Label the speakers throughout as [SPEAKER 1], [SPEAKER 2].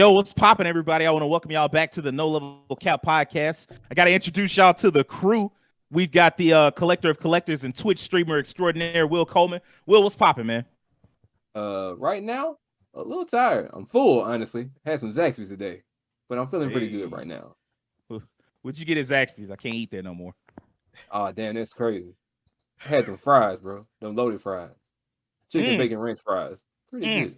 [SPEAKER 1] Yo, what's poppin', everybody? I want to welcome y'all back to the No Level Cap podcast. I got to introduce y'all to the crew. We've got the collector of collectors and Twitch streamer extraordinaire, Will Coleman. Will, what's poppin', man?
[SPEAKER 2] Right now, a little tired. I'm full, honestly. Had some Zaxby's today, but I'm feeling pretty good right now.
[SPEAKER 1] What'd you get at Zaxby's? I can't eat that no more.
[SPEAKER 2] Oh, damn, that's crazy. I had them fries, bro. Them loaded fries. Chicken bacon ranch fries. Pretty good.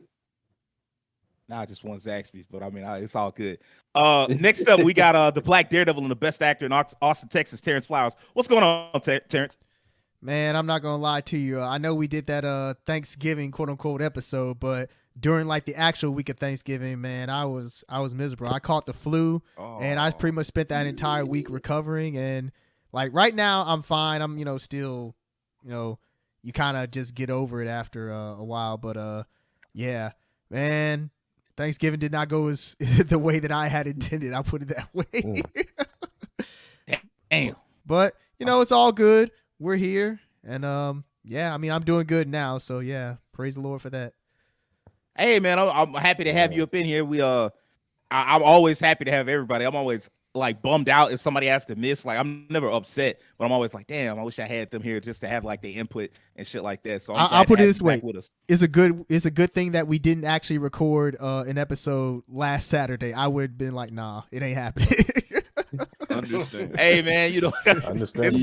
[SPEAKER 1] Nah, I just want Zaxby's, but I mean, it's all good. Next up, we got the Black Daredevil and the best actor in Austin, Texas, Terrence Flowers. What's going on, Terrence?
[SPEAKER 3] Man, I'm not gonna lie to you. I know we did that Thanksgiving quote unquote episode, but during like the actual week of Thanksgiving, man, I was miserable. I caught the flu, and I pretty much spent that entire week recovering. And like right now, I'm fine. I'm still, you kind of just get over it after a while. But yeah, man. Thanksgiving did not go as the way that I had intended. I'll put it that way.
[SPEAKER 1] Damn.
[SPEAKER 3] But, it's all good. We're here. And, yeah, I mean, I'm doing good now. So, yeah, praise the Lord for that.
[SPEAKER 1] Hey, man, I'm happy to have you up in here. I'm always happy to have everybody. I'm always, like, bummed out if somebody has to miss. Like, I'm never upset, but I'm always like, damn, I wish I had them here just to have, like, the input and shit like that. So
[SPEAKER 3] I'll put it this way. It's a good thing that we didn't actually record an episode last Saturday. I would have been like, nah, it ain't happening.
[SPEAKER 2] Understand.
[SPEAKER 1] Hey, man,
[SPEAKER 4] understand.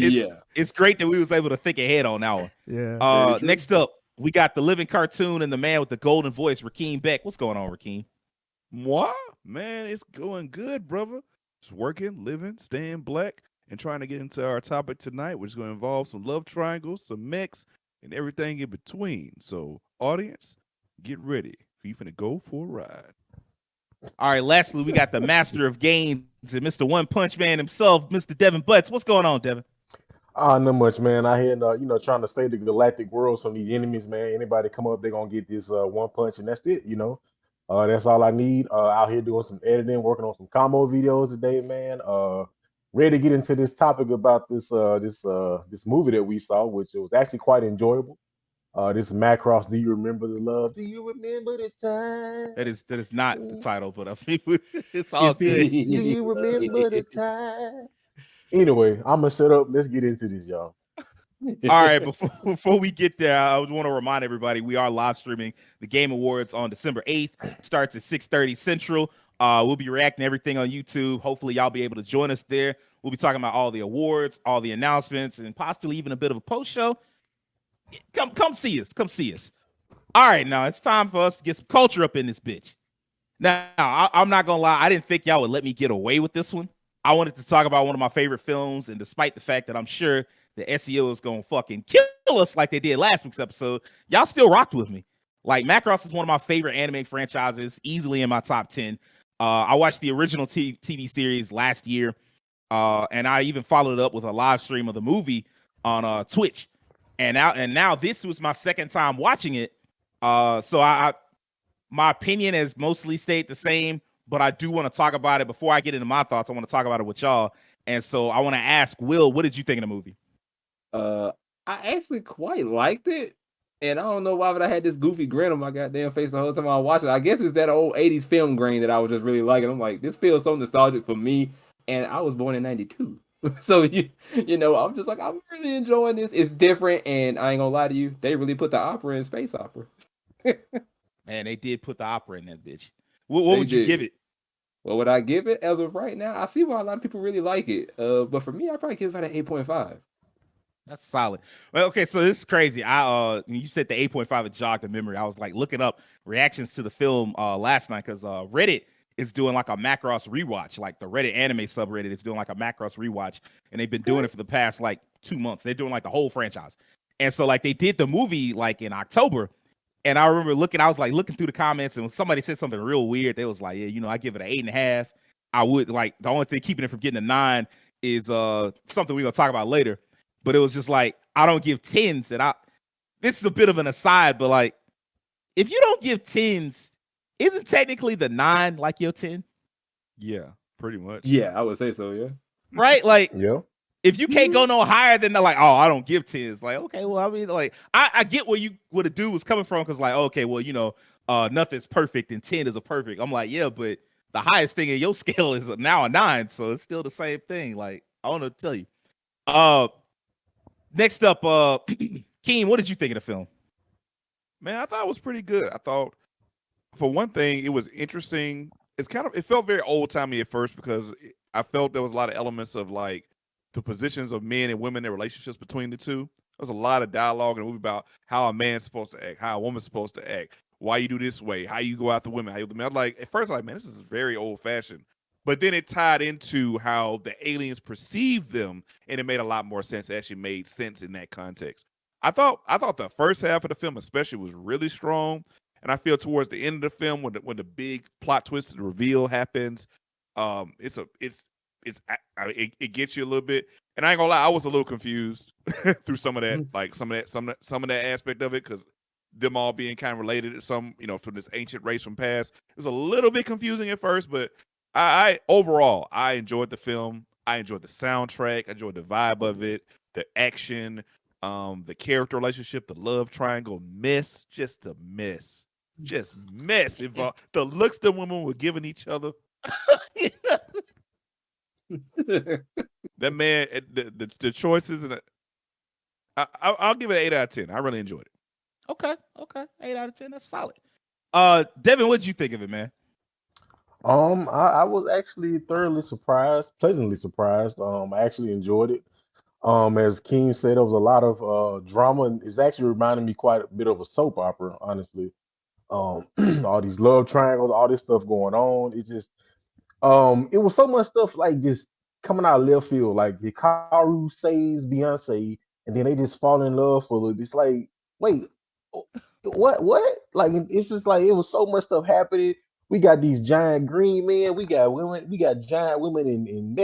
[SPEAKER 1] It's great that we was able to think ahead on that one.
[SPEAKER 3] Yeah.
[SPEAKER 1] Next up, we got the living cartoon and the man with the golden voice, Rakeem Beck. What's going on, Rakeem?
[SPEAKER 4] Moi? Man, it's going good, brother. Just working, living, staying black, and trying to get into our topic tonight, which is going to involve some love triangles, some mechs, and everything in between. So, audience, get ready. We finna go for a ride.
[SPEAKER 1] All right, lastly, we got the master of games and Mr. One Punch Man himself, Mr. Devin Butts. What's going on, Devin?
[SPEAKER 5] Not much, man. I had, trying to stay the galactic world from these enemies, man. Anybody come up, they're going to get this one punch, and that's it, That's all I need. Out here doing some editing, working on some combo videos today, man. Ready to get into this topic about this movie that we saw, which was actually quite enjoyable. This Macross, Do You Remember the Love? Do you remember the time?
[SPEAKER 1] That is not the title, but I mean, it's all good.
[SPEAKER 5] Do you remember the time? Anyway, I'm gonna shut up. Let's get into this, y'all.
[SPEAKER 1] All right, before we get there, I want to remind everybody we are live streaming the Game Awards on December 8th. Starts at 6:30 Central. We'll be reacting to everything on YouTube. Hopefully, y'all be able to join us there. We'll be talking about all the awards, all the announcements, and possibly even a bit of a post show. Come see us. Come see us. All right, now it's time for us to get some culture up in this bitch. Now, I'm not gonna lie, I didn't think y'all would let me get away with this one. I wanted to talk about one of my favorite films, and despite the fact that I'm sure the SEO is gonna fucking kill us like they did last week's episode, y'all still rocked with me. Like, Macross is one of my favorite anime franchises, easily in my top 10. I watched the original TV series last year, and I even followed it up with a live stream of the movie on Twitch. And now this was my second time watching it. So my opinion has mostly stayed the same, but I do want to talk about it. Before I get into my thoughts, I want to talk about it with y'all. And so I want to ask Will, what did you think of the movie?
[SPEAKER 2] I actually quite liked it. And I don't know why, but I had this goofy grin on my goddamn face the whole time I was watching. I guess it's that old 80s film grain that I was just really liking. I'm like, this feels so nostalgic for me. And I was born in 92. So, I'm just like, I'm really enjoying this. It's different. And I ain't gonna lie to you, they really put the opera in space opera.
[SPEAKER 1] Man, they did put the opera in that bitch. What would you give it?
[SPEAKER 2] What would I give it as of right now? I see why a lot of people really like it. But for me, I'd probably give it an 8.5.
[SPEAKER 1] That's solid. Well, okay, so this is crazy. You said the 8.5, it jogged the memory. I was like looking up reactions to the film last night because Reddit is doing like a Macross rewatch. Like the Reddit anime subreddit is doing like a Macross rewatch, and they've been doing it for the past like 2 months. They're doing like the whole franchise. And so like they did the movie like in October, and I remember I was like looking through the comments, and when somebody said something real weird, they was like, yeah, I give it an 8.5. I would like the only thing keeping it from getting a 9 is something we're gonna talk about later. But it was just like, I don't give 10s. And this is a bit of an aside, but like, if you don't give 10s, isn't technically the 9 like your 10?
[SPEAKER 4] Yeah, pretty much.
[SPEAKER 2] Yeah, I would say so, yeah.
[SPEAKER 1] Right? Like,
[SPEAKER 5] Yeah.
[SPEAKER 1] If you can't go no higher than like, oh, I don't give 10s. Like, okay, well, I mean, like, I get where a dude was coming from, because like, okay, well, nothing's perfect and 10 is a perfect. I'm like, yeah, but the highest thing in your scale is now a 9, so it's still the same thing. Like, I want to tell you. Next up, Keen, what did you think of the film?
[SPEAKER 4] Man, I thought it was pretty good. I thought, for one thing, it was interesting. It felt very old timey at first because I felt there was a lot of elements of like the positions of men and women and relationships between the two. There was a lot of dialogue in the movie about how a man's supposed to act, how a woman's supposed to act, why you do this way, how you go after women, how you. I was like, at first, I was like, man, this is very old fashioned. But then it tied into how the aliens perceived them, and it made a lot more sense. It actually made sense in that context. I thought the first half of the film especially was really strong, and I feel towards the end of the film when the big plot twist and reveal happens, it gets you a little bit. And I ain't gonna lie, I was a little confused through some of that, like some of that aspect of it, because them all being kind of related to some, from this ancient race from past. It was a little bit confusing at first, but I overall I enjoyed the film. I enjoyed the soundtrack. I enjoyed the vibe of it, the action, the character relationship, the love triangle. Just a mess. If the looks the women were giving each other. That man, the choices, and I'll give it an 8 out of 10. I really enjoyed it.
[SPEAKER 1] Okay, 8 out of 10. That's solid. Devin, what did you think of it, man?
[SPEAKER 5] I was actually pleasantly surprised. I actually enjoyed it. As Keem said, there was a lot of drama, and it's actually reminding me quite a bit of a soap opera, honestly. All these love triangles, all this stuff going on. It's just, it was so much stuff like just coming out of left field. Like Hikaru saves Beyonce, and then they just fall in love for it. It's like, wait, what? Like, it's just like it was so much stuff happening. We got these giant green men. We got women. We got giant women in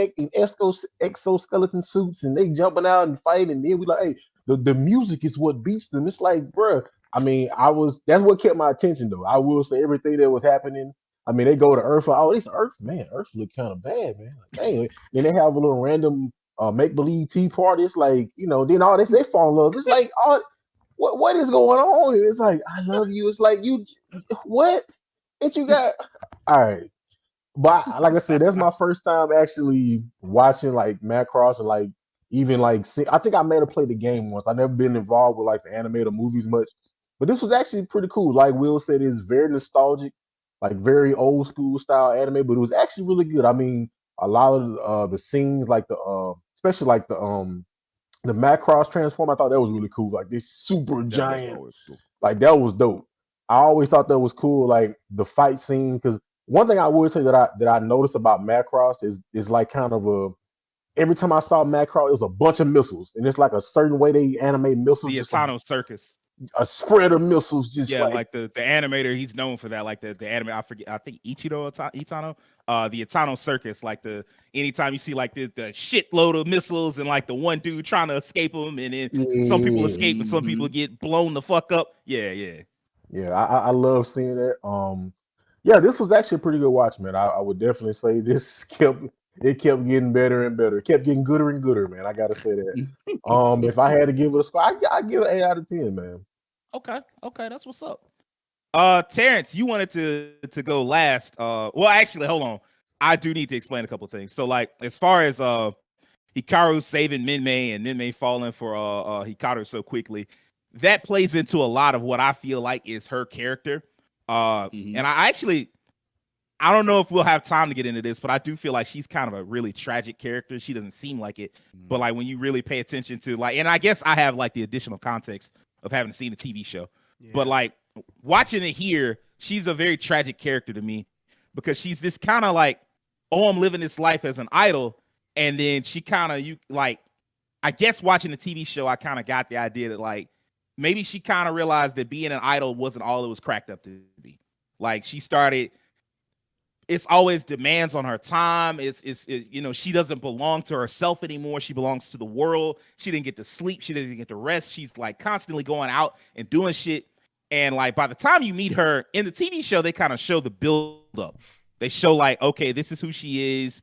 [SPEAKER 5] exoskeleton suits, and they jumping out and fighting. And then we like, hey, the music is what beats them. It's like, bruh. I mean, that's what kept my attention, though. I will say everything that was happening. I mean, they go to Earth. Like, oh, this Earth, man. Earth look kind of bad, man. Like, dang. Then they have a little random make believe tea party. It's like, then all this, they fall in love. It's like, what is going on? And it's like, I love you. It's like, what? And you got all right. But like I said, that's my first time actually watching like Macross and like even like I think I may have played the game once. I've never been involved with like the animated movies much. But this was actually pretty cool. Like Will said, it's very nostalgic, like very old school style anime, but it was actually really good. I mean, a lot of the scenes, like especially like the Macross transform, I thought that was really cool. Like this super giant,
[SPEAKER 4] Cool.
[SPEAKER 5] like that was dope. I always thought that was cool, like the fight scene. Because one thing I would say that I noticed about Macross is like kind of every time I saw Macross, it was a bunch of missiles, and it's like a certain way they animate missiles.
[SPEAKER 1] The Atano Circus.
[SPEAKER 5] A spread of missiles, just
[SPEAKER 1] like the animator, he's known for that. Like the anime, I forget, I think Ichiro Itano, the Itano Circus. Like anytime you see like the shitload of missiles and like the one dude trying to escape them, and then some people escape and some people get blown the fuck up. Yeah.
[SPEAKER 5] I love seeing that. Yeah, this was actually a pretty good watch, man. I would definitely say this kept getting better and better. It kept getting gooder and gooder, man. I gotta say that. If I had to give it a score, I give it 8 out of 10, man.
[SPEAKER 1] Okay, that's what's up. Terrence, you wanted to go last. Well, actually, hold on. I do need to explain a couple things. So, like, as far as Hikaru saving Minmay and Minmay falling for Hikaru so quickly, that plays into a lot of what I feel like is her character. And I don't know if we'll have time to get into this, but I do feel like she's kind of a really tragic character. She doesn't seem like it, but like when you really pay attention to like, and I guess I have like the additional context of having seen the TV show, but like watching it here, she's a very tragic character to me because she's this kind of like, oh, I'm living this life as an idol. And then she kind of, I guess watching the TV show, I kind of got the idea that like, maybe she kind of realized that being an idol wasn't all it was cracked up to be. Like she started, it's always demands on her time. She doesn't belong to herself anymore. She belongs to the world. She didn't get to sleep. She didn't get to rest. She's like constantly going out and doing shit. And like, by the time you meet her in the TV show, they kind of show the build up. They show like, okay, this is who she is.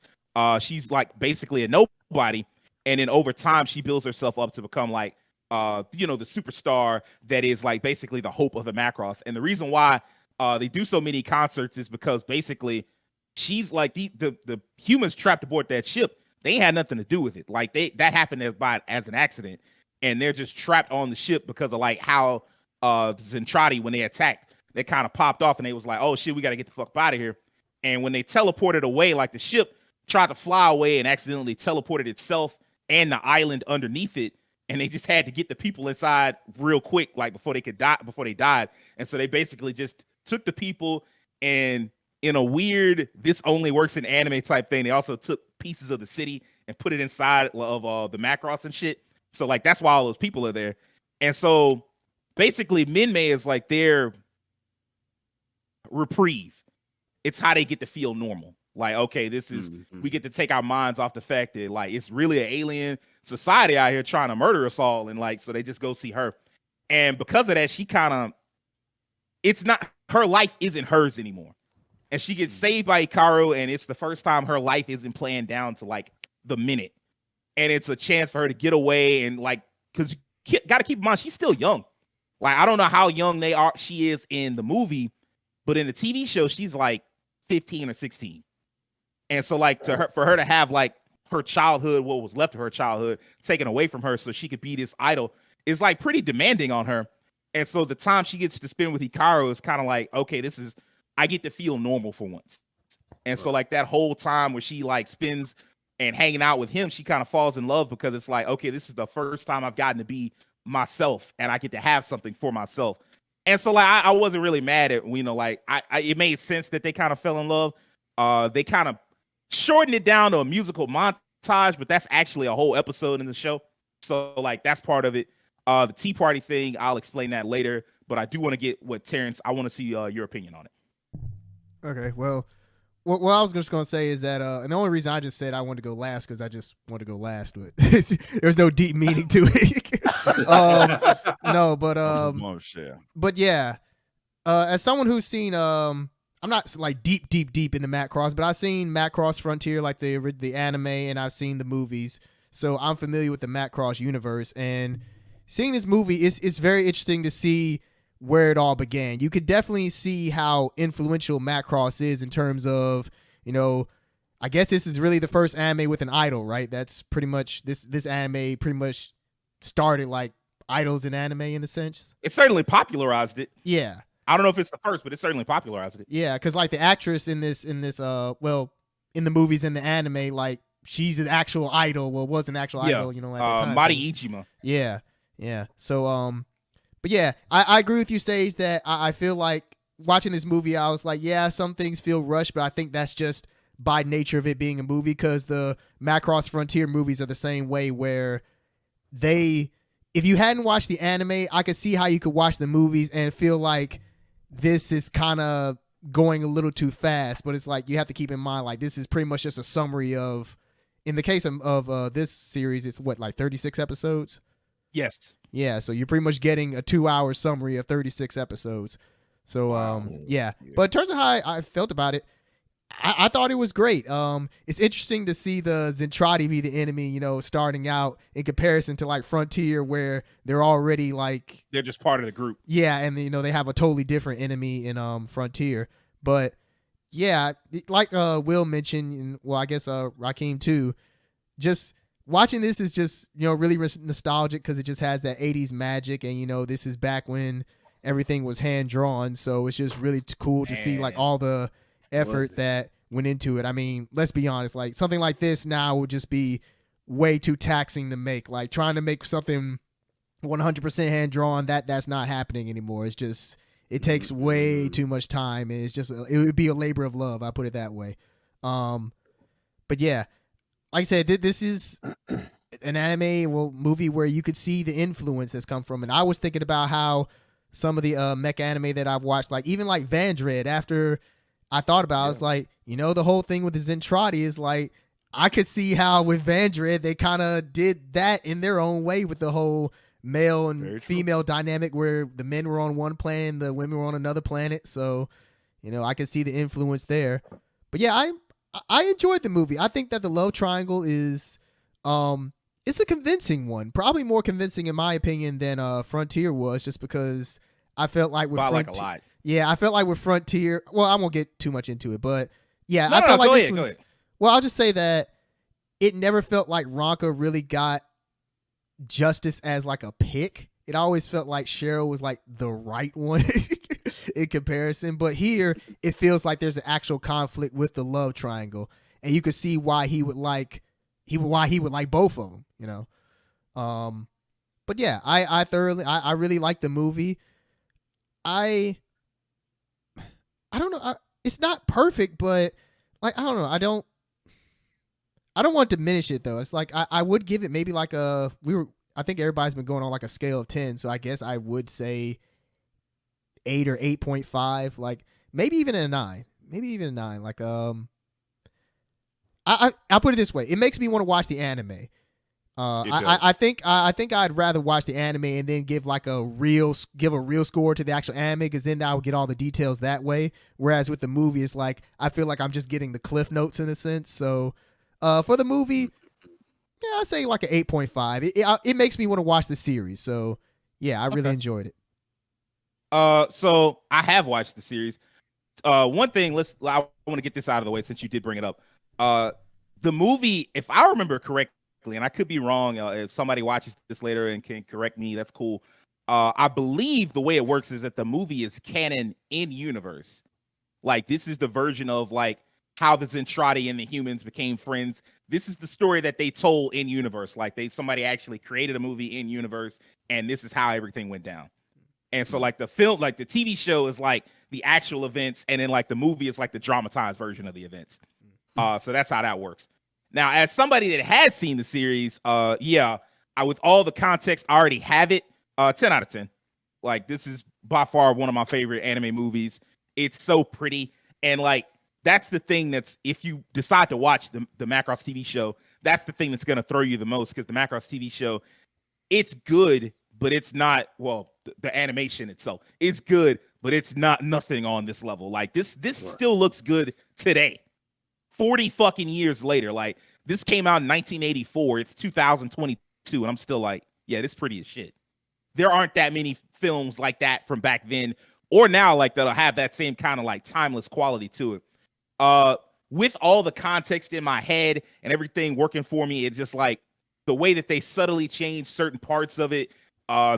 [SPEAKER 1] She's like basically a nobody. And then over time, she builds herself up to become like, the superstar that is like basically the hope of the Macross. And the reason why they do so many concerts is because basically she's like the humans trapped aboard that ship. They had nothing to do with it. Like that happened as an accident, and they're just trapped on the ship because of like how Zentradi, when they attacked, they kind of popped off and they was like, oh shit, we got to get the fuck out of here. And when they teleported away, like the ship tried to fly away and accidentally teleported itself and the island underneath it, and they just had to get the people inside real quick, like before they died. And so they basically just took the people, and in a weird this only works in anime type thing, they also took pieces of the city and put it inside of the Macross and shit. So like that's why all those people are there. And so basically Minmay is like their reprieve. It's how they get to feel normal. Like, okay, this is we get to take our minds off the fact that like it's really an alien society out here trying to murder us all, and like so they just go see her. And because of that, she kind of, it's not, her life isn't hers anymore. And she gets saved by Hikaru, and it's the first time her life isn't planned down to like the minute. And it's a chance for her to get away, and like, because you got to keep in mind, she's still young. Like, I don't know how young she is in the movie, but in the TV show, she's like 15 or 16. And so like for her to have like her childhood, what was left of her childhood, taken away from her so she could be this idol is like pretty demanding on her. And so the time she gets to spend with Hikaru is kind of like, okay, I get to feel normal for once. And so like that whole time where she like spends and hanging out with him, she kind of falls in love because it's like, okay, this is the first time I've gotten to be myself and I get to have something for myself. And so like I wasn't really mad at, like it made sense that they kind of fell in love. They kind of shortened it down to a musical montage, but that's actually a whole episode in the show. So like that's part of it. The tea party thing, I'll explain that later, but I do want to get what Terrence, I want to see your opinion on it.
[SPEAKER 3] Okay, well, what I was just going to say is that, and the only reason I just said I wanted to go last because I just want to go last, but there's no deep meaning to it. No, but yeah, as someone who's seen, I'm not like deep into Macross, but I've seen Macross Frontier, like the anime, and I've seen the movies, so I'm familiar with the Macross universe. And seeing this movie, it's very interesting to see where it all began. You could definitely see how influential Macross is in terms of, I guess this is really the first anime with an idol, right? That's pretty much this anime pretty much started like idols in anime in a sense.
[SPEAKER 1] It certainly popularized it.
[SPEAKER 3] Yeah.
[SPEAKER 1] I don't know if it's the first, but it certainly popularized it.
[SPEAKER 3] Yeah, because like the actress in this in the movies and the anime, like she's an actual idol. Well, was an actual idol, at the time.
[SPEAKER 1] Mari Ichima.
[SPEAKER 3] Yeah. So but yeah, I agree with you, Sage, that I feel like watching this movie, I was like, yeah, some things feel rushed, but I think that's just by nature of it being a movie, because the Macross Frontier movies are the same way, where if you hadn't watched the anime, I could see how you could watch the movies and feel like this is kind of going a little too fast, but it's like you have to keep in mind, like, this is pretty much just a summary of, in the case of this series, it's what, like 36 episodes?
[SPEAKER 1] Yes.
[SPEAKER 3] Yeah, so you're pretty much getting a 2-hour summary of 36 episodes. So, yeah. But in terms of how I felt about it, I thought it was great. It's interesting to see the Zentradi be the enemy, starting out in comparison to like Frontier, where they're already like,
[SPEAKER 1] they're just part of the group.
[SPEAKER 3] Yeah, and they have a totally different enemy in Frontier. But yeah, like Will mentioned, and well, I guess Rakeem too, just watching this is just, really nostalgic because it just has that 80s magic, and this is back when everything was hand drawn, so it's just really cool to see like all the effort that went into it. I mean, let's be honest, like something like this now would just be way too taxing to make. Like trying to make something 100% hand drawn, that's not happening anymore. It's just, it takes way too much time, and it's just it would be a labor of love, I put it that way. But yeah, like I said, this is an anime movie where you could see the influence that's come from. And I was thinking about how some of the mecha anime that I've watched, like even like Vandred, after I thought about it, I was like, the whole thing with the Zentradi is like, I could see how with Vandred, they kind of did that in their own way with the whole male and female dynamic, where the men were on one planet and the women were on another planet. So, I could see the influence there. But yeah, I enjoyed the movie. I think that the love triangle is, it's a convincing one. Probably more convincing, in my opinion, than Frontier was, just because I felt like with
[SPEAKER 1] Frontier, like a lot.
[SPEAKER 3] Yeah, I felt like with Frontier, well, I won't get too much into it, but Yeah,
[SPEAKER 1] No,
[SPEAKER 3] I
[SPEAKER 1] no,
[SPEAKER 3] felt
[SPEAKER 1] no,
[SPEAKER 3] like
[SPEAKER 1] go
[SPEAKER 3] this
[SPEAKER 1] ahead, go
[SPEAKER 3] was.
[SPEAKER 1] ahead.
[SPEAKER 3] Well, I'll just say that it never felt like Ronka really got justice as like a pick. It always felt like Cheryl was like the right one in comparison. But here, it feels like there's an actual conflict with the love triangle, and you could see why he would like both of them. You know. But yeah, I really like the movie. I don't know. It's not perfect, but like I don't know. I don't want to diminish it though. It's like I would give it maybe like I think everybody's been going on like a scale of 10, so I guess I would say 8 or 8.5, like maybe even a 9. Maybe even a 9. Like I'll put it this way. It makes me want to watch the anime. I think I'd rather watch the anime and then give a real score to the actual anime, because then I would get all the details that way. Whereas with the movie, it's like I feel like I'm just getting the cliff notes in a sense. So for the movie, yeah, I'd say like an 8.5. It makes me want to watch the series. So yeah, I really enjoyed it.
[SPEAKER 1] So I have watched the series. One thing, I want to get this out of the way since you did bring it up. The movie, if I remember correctly, and I could be wrong, if somebody watches this later and can correct me, that's cool. I believe the way it works is that the movie is canon in universe. Like, this is the version of like how the Zentradi and the humans became friends. This is the story that they told in universe. Like, somebody actually created a movie in universe, and this is how everything went down. And so like the film, like the TV show is like the actual events, and then like the movie is like the dramatized version of the events. So that's how that works. Now, as somebody that has seen the series, yeah, with all the context, I already have it. 10 out of 10. Like, this is by far one of my favorite anime movies. It's so pretty. And like, that's the thing that's, if you decide to watch the Macross TV show, that's the thing that's going to throw you the most, because the Macross TV show, it's good, but it's not, well, the animation itself is good, but it's not nothing on this level. Like, this still looks good today. 40 fucking years later. Like, this came out in 1984. It's 2022, and I'm still like, yeah, this pretty as shit. There aren't that many films like that from back then or now, like, that'll have that same kind of like timeless quality to it. With all the context in my head and everything working for me, it's just like the way that they subtly change certain parts of it.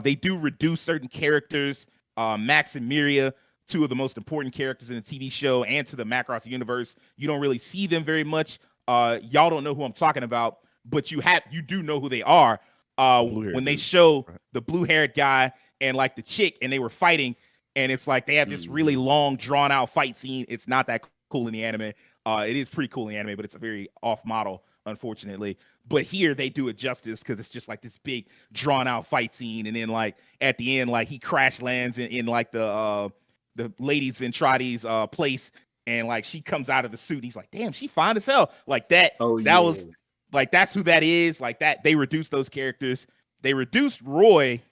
[SPEAKER 1] They do reduce certain characters, Max and Miria, two of the most important characters in the TV show and to the Macross universe. You don't really see them very much. Y'all don't know who I'm talking about, but you do know who they are. When they show the blue-haired guy and like the chick, and they were fighting, and it's like they have this really long, drawn-out fight scene. It's not that cool in the anime. It is pretty cool in the anime, but it's a very off-model, unfortunately. But here they do it justice, because it's just like this big, drawn-out fight scene, and then like at the end, like he crash lands in like the ladies in Trotty's place, and like she comes out of the suit. He's like, damn, she fine as hell. Like that. Was like, that's who that is. Like that. They reduced those characters. They reduced Roy.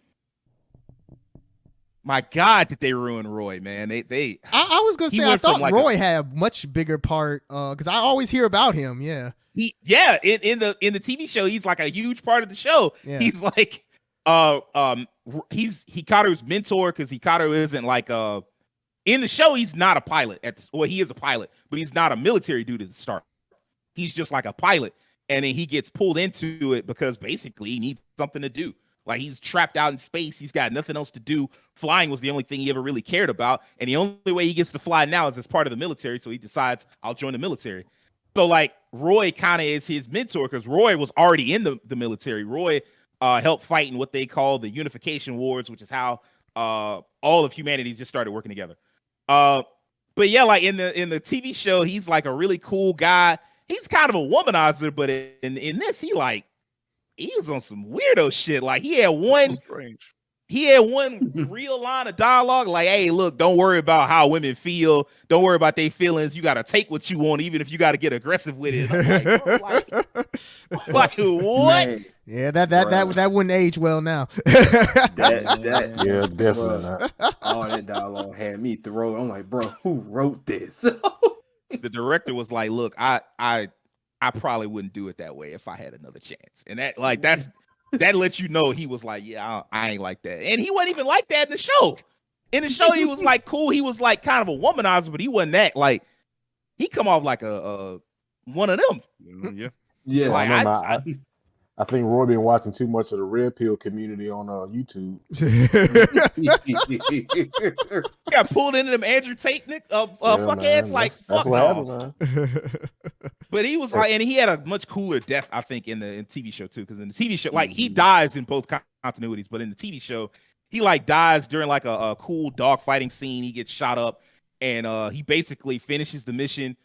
[SPEAKER 1] My God, did they ruin Roy, man? They.
[SPEAKER 3] I was gonna say, I thought like Roy had a much bigger part, because I always hear about him. Yeah.
[SPEAKER 1] In the TV show, he's like a huge part of the show. Yeah. He's like, he's Hikaru's mentor, because Hikaru isn't like in the show, he's not a pilot. He is a pilot, but he's not a military dude at the start. He's just like a pilot. And then he gets pulled into it because basically he needs something to do. Like, he's trapped out in space. He's got nothing else to do. Flying was the only thing he ever really cared about. And the only way he gets to fly now is as part of the military. So he decides, I'll join the military. So like, Roy kind of is his mentor, because Roy was already in the military. Roy helped fight in what they call the Unification Wars, which is how all of humanity just started working together. But yeah, like in the TV show, he's like a really cool guy. He's kind of a womanizer, but in this, he was on some weirdo shit. Like, he had one real line of dialogue, like, hey, look, don't worry about how women feel. Don't worry about their feelings. You got to take what you want, even if you got to get aggressive with it. Like, what?
[SPEAKER 3] Man. Yeah, that wouldn't age well now.
[SPEAKER 5] Yeah, definitely not.
[SPEAKER 2] All that dialogue had me throw. I'm like, bro, who wrote this?
[SPEAKER 1] The director was like, look, I probably wouldn't do it that way if I had another chance. And that lets you know he was like, yeah, I ain't like that. And he wasn't even like that in the show. In the show, he was like cool. He was like kind of a womanizer, but he wasn't that. Like, he come off like a one of them.
[SPEAKER 4] Yeah.
[SPEAKER 2] Yeah.
[SPEAKER 1] Like,
[SPEAKER 5] I think Roy been watching too much of the Red Pill community on YouTube.
[SPEAKER 1] got pulled into them Andrew Tate fuckheads.
[SPEAKER 5] Man,
[SPEAKER 1] Like,
[SPEAKER 5] that's
[SPEAKER 1] fuck
[SPEAKER 5] what
[SPEAKER 1] no.
[SPEAKER 5] happened, man.
[SPEAKER 1] But he was like, and he had a much cooler death, I think, in the TV show too. Because in the TV show, like, he dies in both continuities, but in the TV show, he like dies during like a cool dog fighting scene. He gets shot up, and he basically finishes the mission,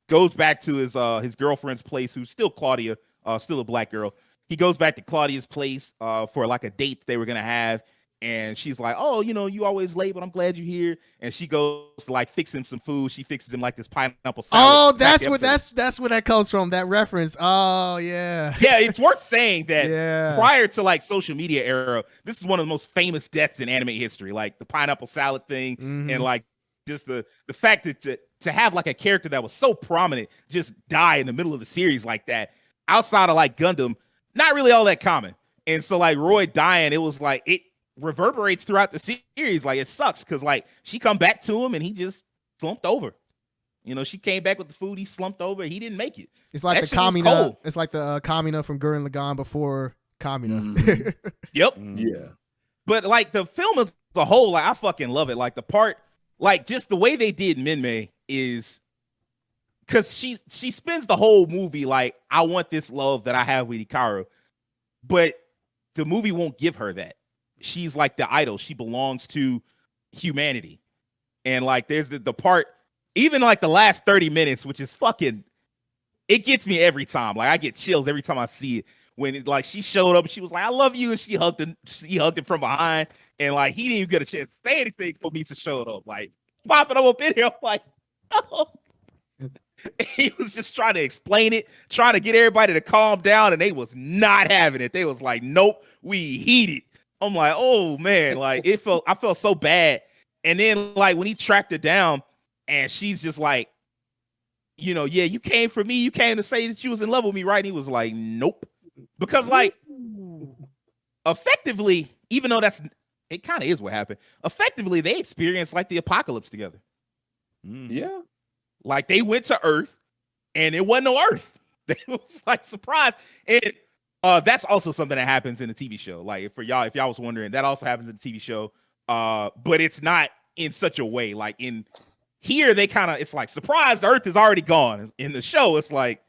[SPEAKER 1] goes back to his girlfriend's place, who's still Claudia, still a black girl. He goes back to Claudia's place for like a date they were gonna have, and she's like, "Oh, you always late, but I'm glad you're here." And she goes to like fix him some food. She fixes him like this pineapple salad.
[SPEAKER 3] Oh, that's where that comes from. That reference. Oh, yeah.
[SPEAKER 1] Yeah, it's worth saying that
[SPEAKER 3] Yeah.
[SPEAKER 1] prior to like social media era, this is one of the most famous deaths in anime history, like the pineapple salad thing, and like just the fact that to have like a character that was so prominent just die in the middle of the series like that, outside of like Gundam, not really all that common. And so like Roy dying, it was like it reverberates throughout the series. Like, it sucks because like she come back to him and he just slumped over. She came back with the food, he slumped over, he didn't make it.
[SPEAKER 3] It's like
[SPEAKER 1] That
[SPEAKER 3] the
[SPEAKER 1] shit was
[SPEAKER 3] Kamina.
[SPEAKER 1] cold.
[SPEAKER 3] It's like the Kamina from Gurren Lagann before Kamina.
[SPEAKER 1] Yep.
[SPEAKER 2] Yeah.
[SPEAKER 1] But like the film as a whole, like I fucking love it. Like the part, like just the way they did Minmay is because she spends the whole movie like, I want this love that I have with Hikaru, but the movie won't give her that. She's like the idol. She belongs to humanity. And like there's the part, even like the last 30 minutes, which is fucking, it gets me every time. Like I get chills every time I see it. When it, like she showed up, she was like, "I love you," and she hugged him from behind, and like he didn't even get a chance to say anything for Misa showed up, like popping up in here. I'm like, oh. He was just trying to explain it, trying to get everybody to calm down, and they was not having it. They was like, "Nope, we heated." I'm like, "Oh man," like I felt so bad. And then like when he tracked her down, and she's just like, yeah, you came for me. You came to say that you was in love with me, right? And he was like, "Nope." Because like effectively, even though it kind of is what happened, effectively they experienced like the apocalypse together.
[SPEAKER 2] Yeah.
[SPEAKER 1] Like they went to Earth and it wasn't no Earth. They was like surprised. And that's also something that happens in the TV show. Like for y'all, if y'all was wondering, that also happens in the TV show. But it's not in such a way. Like in here, it's like surprise, the Earth is already gone. In the show, it's like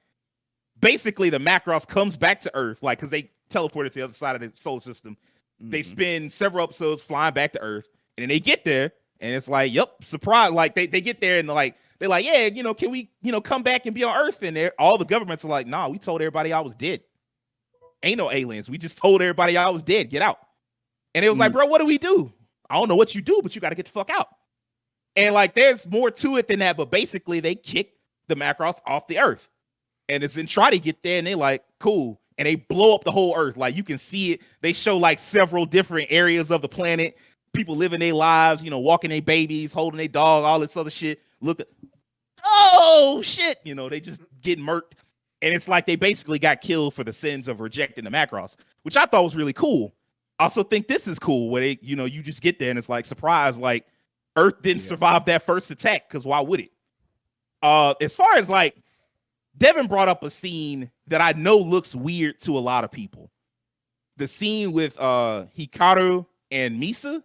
[SPEAKER 1] basically the Macross comes back to Earth, like because they teleported to the other side of the solar system. They spend several episodes flying back to Earth, and then they get there, and it's like, yep, surprise. Like they get there and they're like, yeah, can we, come back and be on Earth? And all the governments are like, nah, we told everybody I was dead. Ain't no aliens. We just told everybody I was dead. Get out. And it was like, bro, what do we do? I don't know what you do, but you got to get the fuck out. And like, there's more to it than that, but basically they kick the Macross off the Earth. And it's in try to get there, and they like, cool. And they blow up the whole Earth. Like, you can see it. They show like several different areas of the planet. People living their lives, walking their babies, holding their dog, all this other shit. Look at, oh shit, they just get murked. And it's like they basically got killed for the sins of rejecting the Macross, which I thought was really cool. I also think this is cool where they, you just get there and it's like, surprise, like Earth didn't survive that first attack, because why would it? As far as like, Devin brought up a scene that I know looks weird to a lot of people. The scene with Hikaru and Misa,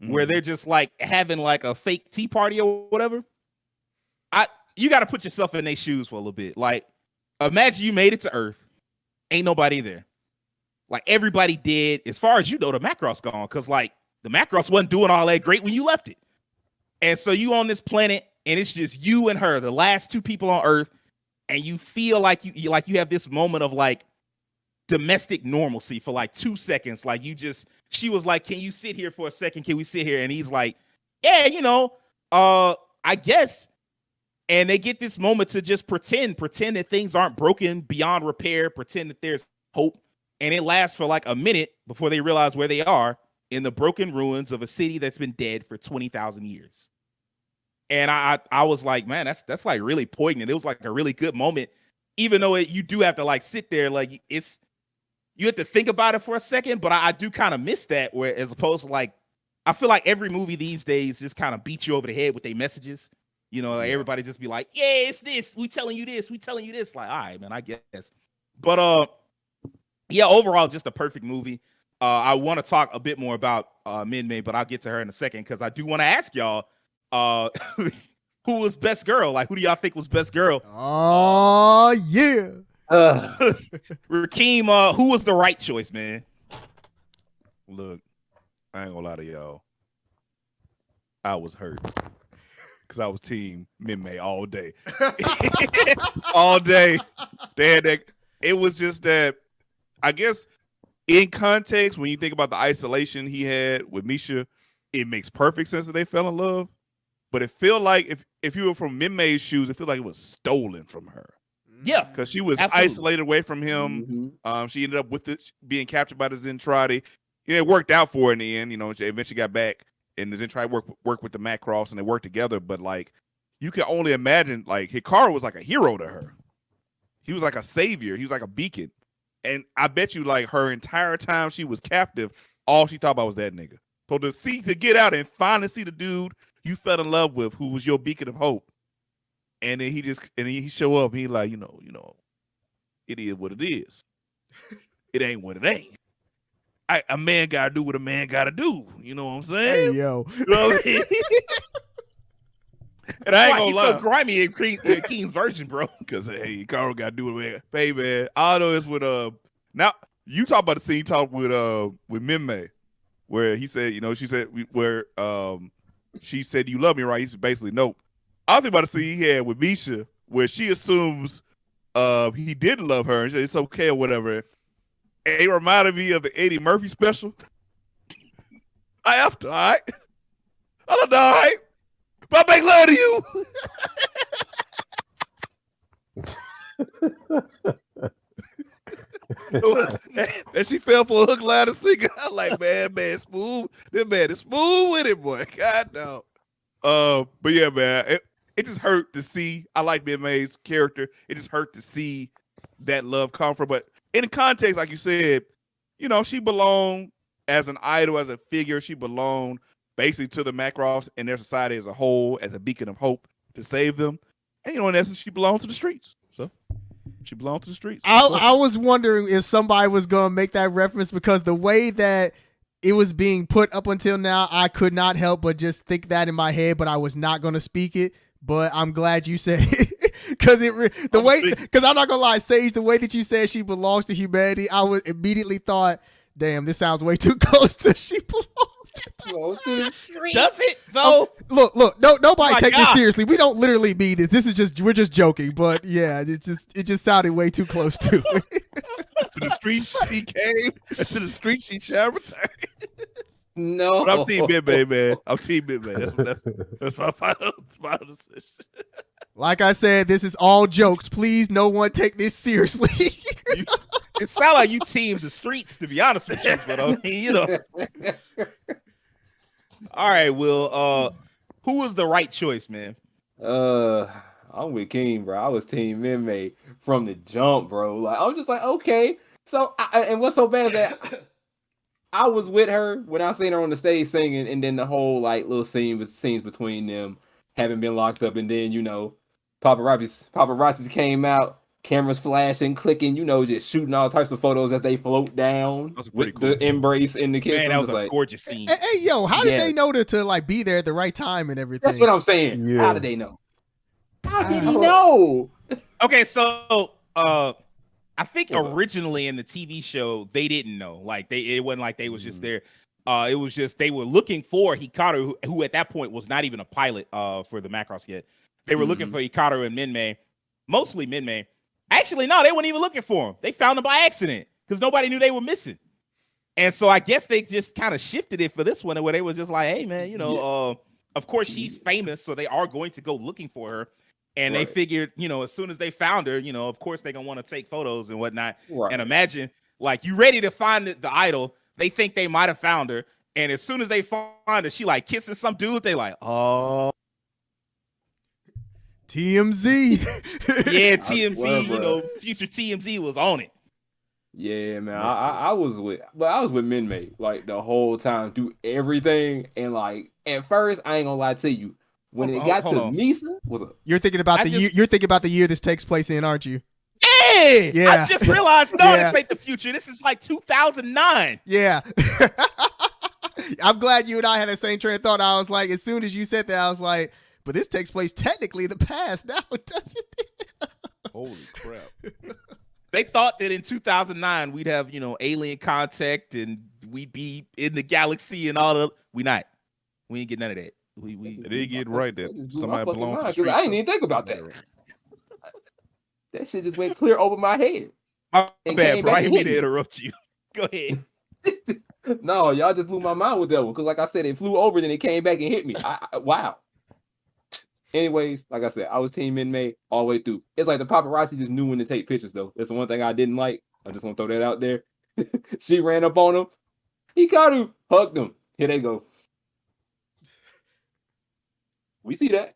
[SPEAKER 1] where they're just like having like a fake tea party or whatever. You got to put yourself in their shoes for a little bit. Like, imagine you made it to Earth, ain't nobody there. Like everybody dead. As far as you know, the Macross gone, because like the Macross wasn't doing all that great when you left it. And so you on this planet, and it's just you and her, the last two people on Earth. And you feel like you have this moment of like domestic normalcy for like 2 seconds. Like she was like, "Can you sit here for a second? Can we sit here?" And he's like, "Yeah, I guess." And they get this moment to just pretend that things aren't broken beyond repair, pretend that there's hope. And it lasts for like a minute before they realize where they are in the broken ruins of a city that's been dead for 20,000 years. And I was like, man, that's like really poignant. It was like a really good moment, even though you do have to like sit there, like you have to think about it for a second. But I do kind of miss that, where as opposed to like, I feel like every movie these days just kind of beats you over the head with their messages. You know, like everybody just be like, yeah, it's this. We telling you this. We telling you this. Like, all right, man, I guess. But yeah, overall, just a perfect movie. I want to talk a bit more about Minmay, but I'll get to her in a second because I do want to ask y'all, who was best girl? Like, who do y'all think was best girl?
[SPEAKER 3] Oh yeah.
[SPEAKER 1] Rakeem, who was the right choice, man?
[SPEAKER 4] Look, I ain't gonna lie to y'all. I was hurt because I was team Minmay all day. All day. They had that. It was just that, I guess, in context, when you think about the isolation he had with Misha, it makes perfect sense that they fell in love. But it felt like if you were from Minmay's shoes, it felt like it was stolen from her.
[SPEAKER 1] Yeah,
[SPEAKER 4] Because she was
[SPEAKER 1] absolutely.
[SPEAKER 4] isolated away from him.
[SPEAKER 2] Mm-hmm.
[SPEAKER 4] She ended up with it being captured by the Zentradi. You know, it worked out for her in the end. You know, she eventually got back, and the Zentradi worked with the Macross, and they worked together. But like, you can only imagine, like, Hikaru was like a hero to her. He was like a savior. He was like a beacon. And I bet you, like, her entire time she was captive, all she thought about was that nigga. So to get out and finally see the dude you fell in love with, who was your beacon of hope, and then he show up, and he like, you know, it is what it is. It ain't what it ain't. A man gotta do what a man gotta do. You know what I'm saying?
[SPEAKER 3] Hey yo.
[SPEAKER 4] You know what I mean? And I ain't gonna
[SPEAKER 1] he's
[SPEAKER 4] lie.
[SPEAKER 1] so grimy in Keen's version, bro.
[SPEAKER 4] Because hey, Carl got to do it, man. Hey, man, all I know is with now you talk about the scene talk with Minmay, where he said, you know, she said she said, you love me, right? He said basically nope. I was about to see he had with Misha, where she assumes he didn't love her and she said it's okay or whatever. And it reminded me of the Eddie Murphy special. I have to, all right? I don't know, all right? But I make love to you. And she fell for a hook, line, and sinker. I'm like, man, smooth. This man is smooth with it, boy. God no. But yeah, man, it just hurt to see. I like Minmay's character. It just hurt to see that love come from. But in the context, like you said, you know, she belonged as an idol, as a figure. She belonged basically to the Macross and their society as a whole, as a beacon of hope to save them. And, you know, in essence, she belonged to the streets. So she belonged to the streets.
[SPEAKER 3] I was wondering if somebody was going to make that reference because the way that it was being put up until now, I could not help but just think that in my head, but I was not going to speak it. But I'm glad you said it because I'm not gonna lie, Sage, the way that you said she belongs to humanity, I was immediately thought, damn, this sounds way too close to she belongs to the streets.
[SPEAKER 1] Does it though?
[SPEAKER 3] Look, nobody
[SPEAKER 1] My
[SPEAKER 3] take
[SPEAKER 1] God.
[SPEAKER 3] this seriously. We don't literally mean this. We're just joking. But yeah, it just sounded way too close to it.
[SPEAKER 4] To the streets she came, and to the streets she shall return.
[SPEAKER 2] No,
[SPEAKER 4] But I'm Team Minmay, man. I'm Team Minmay. That's my final decision.
[SPEAKER 3] Like I said, this is all jokes. Please, no one take this seriously.
[SPEAKER 1] It sounds like you teamed the streets, to be honest with you. But I mean, you know. All right, Will. Who was the right choice, man?
[SPEAKER 2] I'm with King, bro. I was Team Minmay from the jump, bro. Like, I'm just like, okay. So, and what's so bad is that I was with her when I seen her on the stage singing, and then the whole like little scenes between them having been locked up, and then, you know, paparazzi came out, cameras flashing, clicking, you know, just shooting all types of photos as they float down with
[SPEAKER 4] cool
[SPEAKER 2] the
[SPEAKER 4] scene.
[SPEAKER 2] embrace and the kiss.
[SPEAKER 1] Man, that was a
[SPEAKER 2] like,
[SPEAKER 1] gorgeous scene.
[SPEAKER 3] Hey, yo, how did
[SPEAKER 2] Yeah.
[SPEAKER 3] they know to like be there at the right time and everything?
[SPEAKER 2] That's what I'm saying.
[SPEAKER 5] Yeah.
[SPEAKER 2] How did they know? How did he
[SPEAKER 3] don't-
[SPEAKER 2] know?
[SPEAKER 1] Okay, so I think
[SPEAKER 2] What's up?
[SPEAKER 1] originally in the TV show they didn't know. Like it wasn't like they was just there. It was just they were looking for Hikaru, who at that point was not even a pilot for the Macross yet. They were looking for Hikaru and Minmay, mostly Minmay. Actually, no, they weren't even looking for him. They found him by accident because nobody knew they were missing. And so I guess they just kind of shifted it for this one, where they were just like, hey, man, you know, of course she's famous, so they are going to go looking for her. And they figured, you know, as soon as they found her, you know, of course they're going to want to take photos and whatnot.
[SPEAKER 2] Right.
[SPEAKER 1] And imagine, like, you ready to find the idol. They think they might have found her. And as soon as they find her, she, like, kissing some dude. They like, oh.
[SPEAKER 3] TMZ.
[SPEAKER 1] Yeah,
[SPEAKER 2] I
[SPEAKER 1] TMZ,
[SPEAKER 2] swear,
[SPEAKER 1] you
[SPEAKER 2] bro.
[SPEAKER 1] know, future TMZ was on it.
[SPEAKER 2] Yeah, man. I was with Minmay like the whole time through everything. And like at first, I ain't gonna lie to you. When it got to
[SPEAKER 1] hold on.
[SPEAKER 2] Misa, what's up?
[SPEAKER 3] You're thinking about the year. You're thinking about the year this takes place in, aren't you?
[SPEAKER 1] Hey,
[SPEAKER 3] Yeah.
[SPEAKER 1] I just realized, no,
[SPEAKER 3] Yeah.
[SPEAKER 1] this ain't the future. This is like 2009.
[SPEAKER 3] Yeah. I'm glad you and I had the same train of thought. I was like, as soon as you said that, I was like, but this takes place technically in the past. Now it doesn't.
[SPEAKER 4] Holy crap.
[SPEAKER 1] They thought that in 2009 we'd have, alien contact and we'd be in the galaxy and all the. We not. We ain't get none of that. We
[SPEAKER 4] They didn't get right that somebody belonged to the
[SPEAKER 2] I
[SPEAKER 4] street.
[SPEAKER 2] didn't even think about that. That shit just went clear over my head.
[SPEAKER 1] My
[SPEAKER 2] And
[SPEAKER 1] bad,
[SPEAKER 2] came
[SPEAKER 1] bro.
[SPEAKER 2] back
[SPEAKER 1] I
[SPEAKER 2] and
[SPEAKER 1] didn't mean
[SPEAKER 2] hit
[SPEAKER 1] to
[SPEAKER 2] me.
[SPEAKER 1] interrupt you. Go ahead.
[SPEAKER 2] No, y'all just blew my mind with that one. Because like I said, it flew over, then it came back and hit me. Wow. Anyways, like I said, I was Team Minmay all the way through. It's like the paparazzi just knew when to take pictures, though. That's the one thing I didn't like. I just want to throw that out there. She ran up on him. He caught him, hugged him. Here they go. We see that.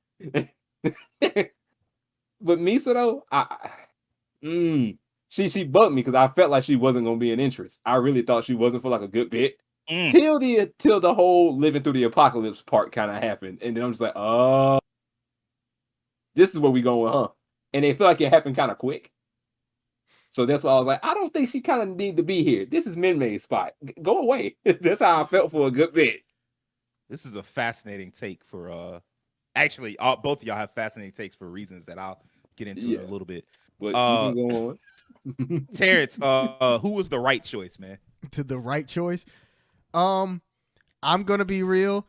[SPEAKER 2] But Misa, though, she bugged me because I felt like she wasn't gonna be an interest. I really thought she wasn't for like a good bit. Till the whole living through the apocalypse part kind of happened. And then I'm just like, oh, this is where we going, huh? And they feel like it happened kind of quick. So that's why I was like, I don't think she kind of need to be here. This is Minmay's spot. Go away. That's how I felt for a good bit.
[SPEAKER 1] This is a fascinating take for actually both of y'all have fascinating takes for reasons that I'll get into in a little bit.
[SPEAKER 2] But you can go on.
[SPEAKER 1] Terrence, who was the right choice, man?
[SPEAKER 3] To the right choice. I'm gonna be real.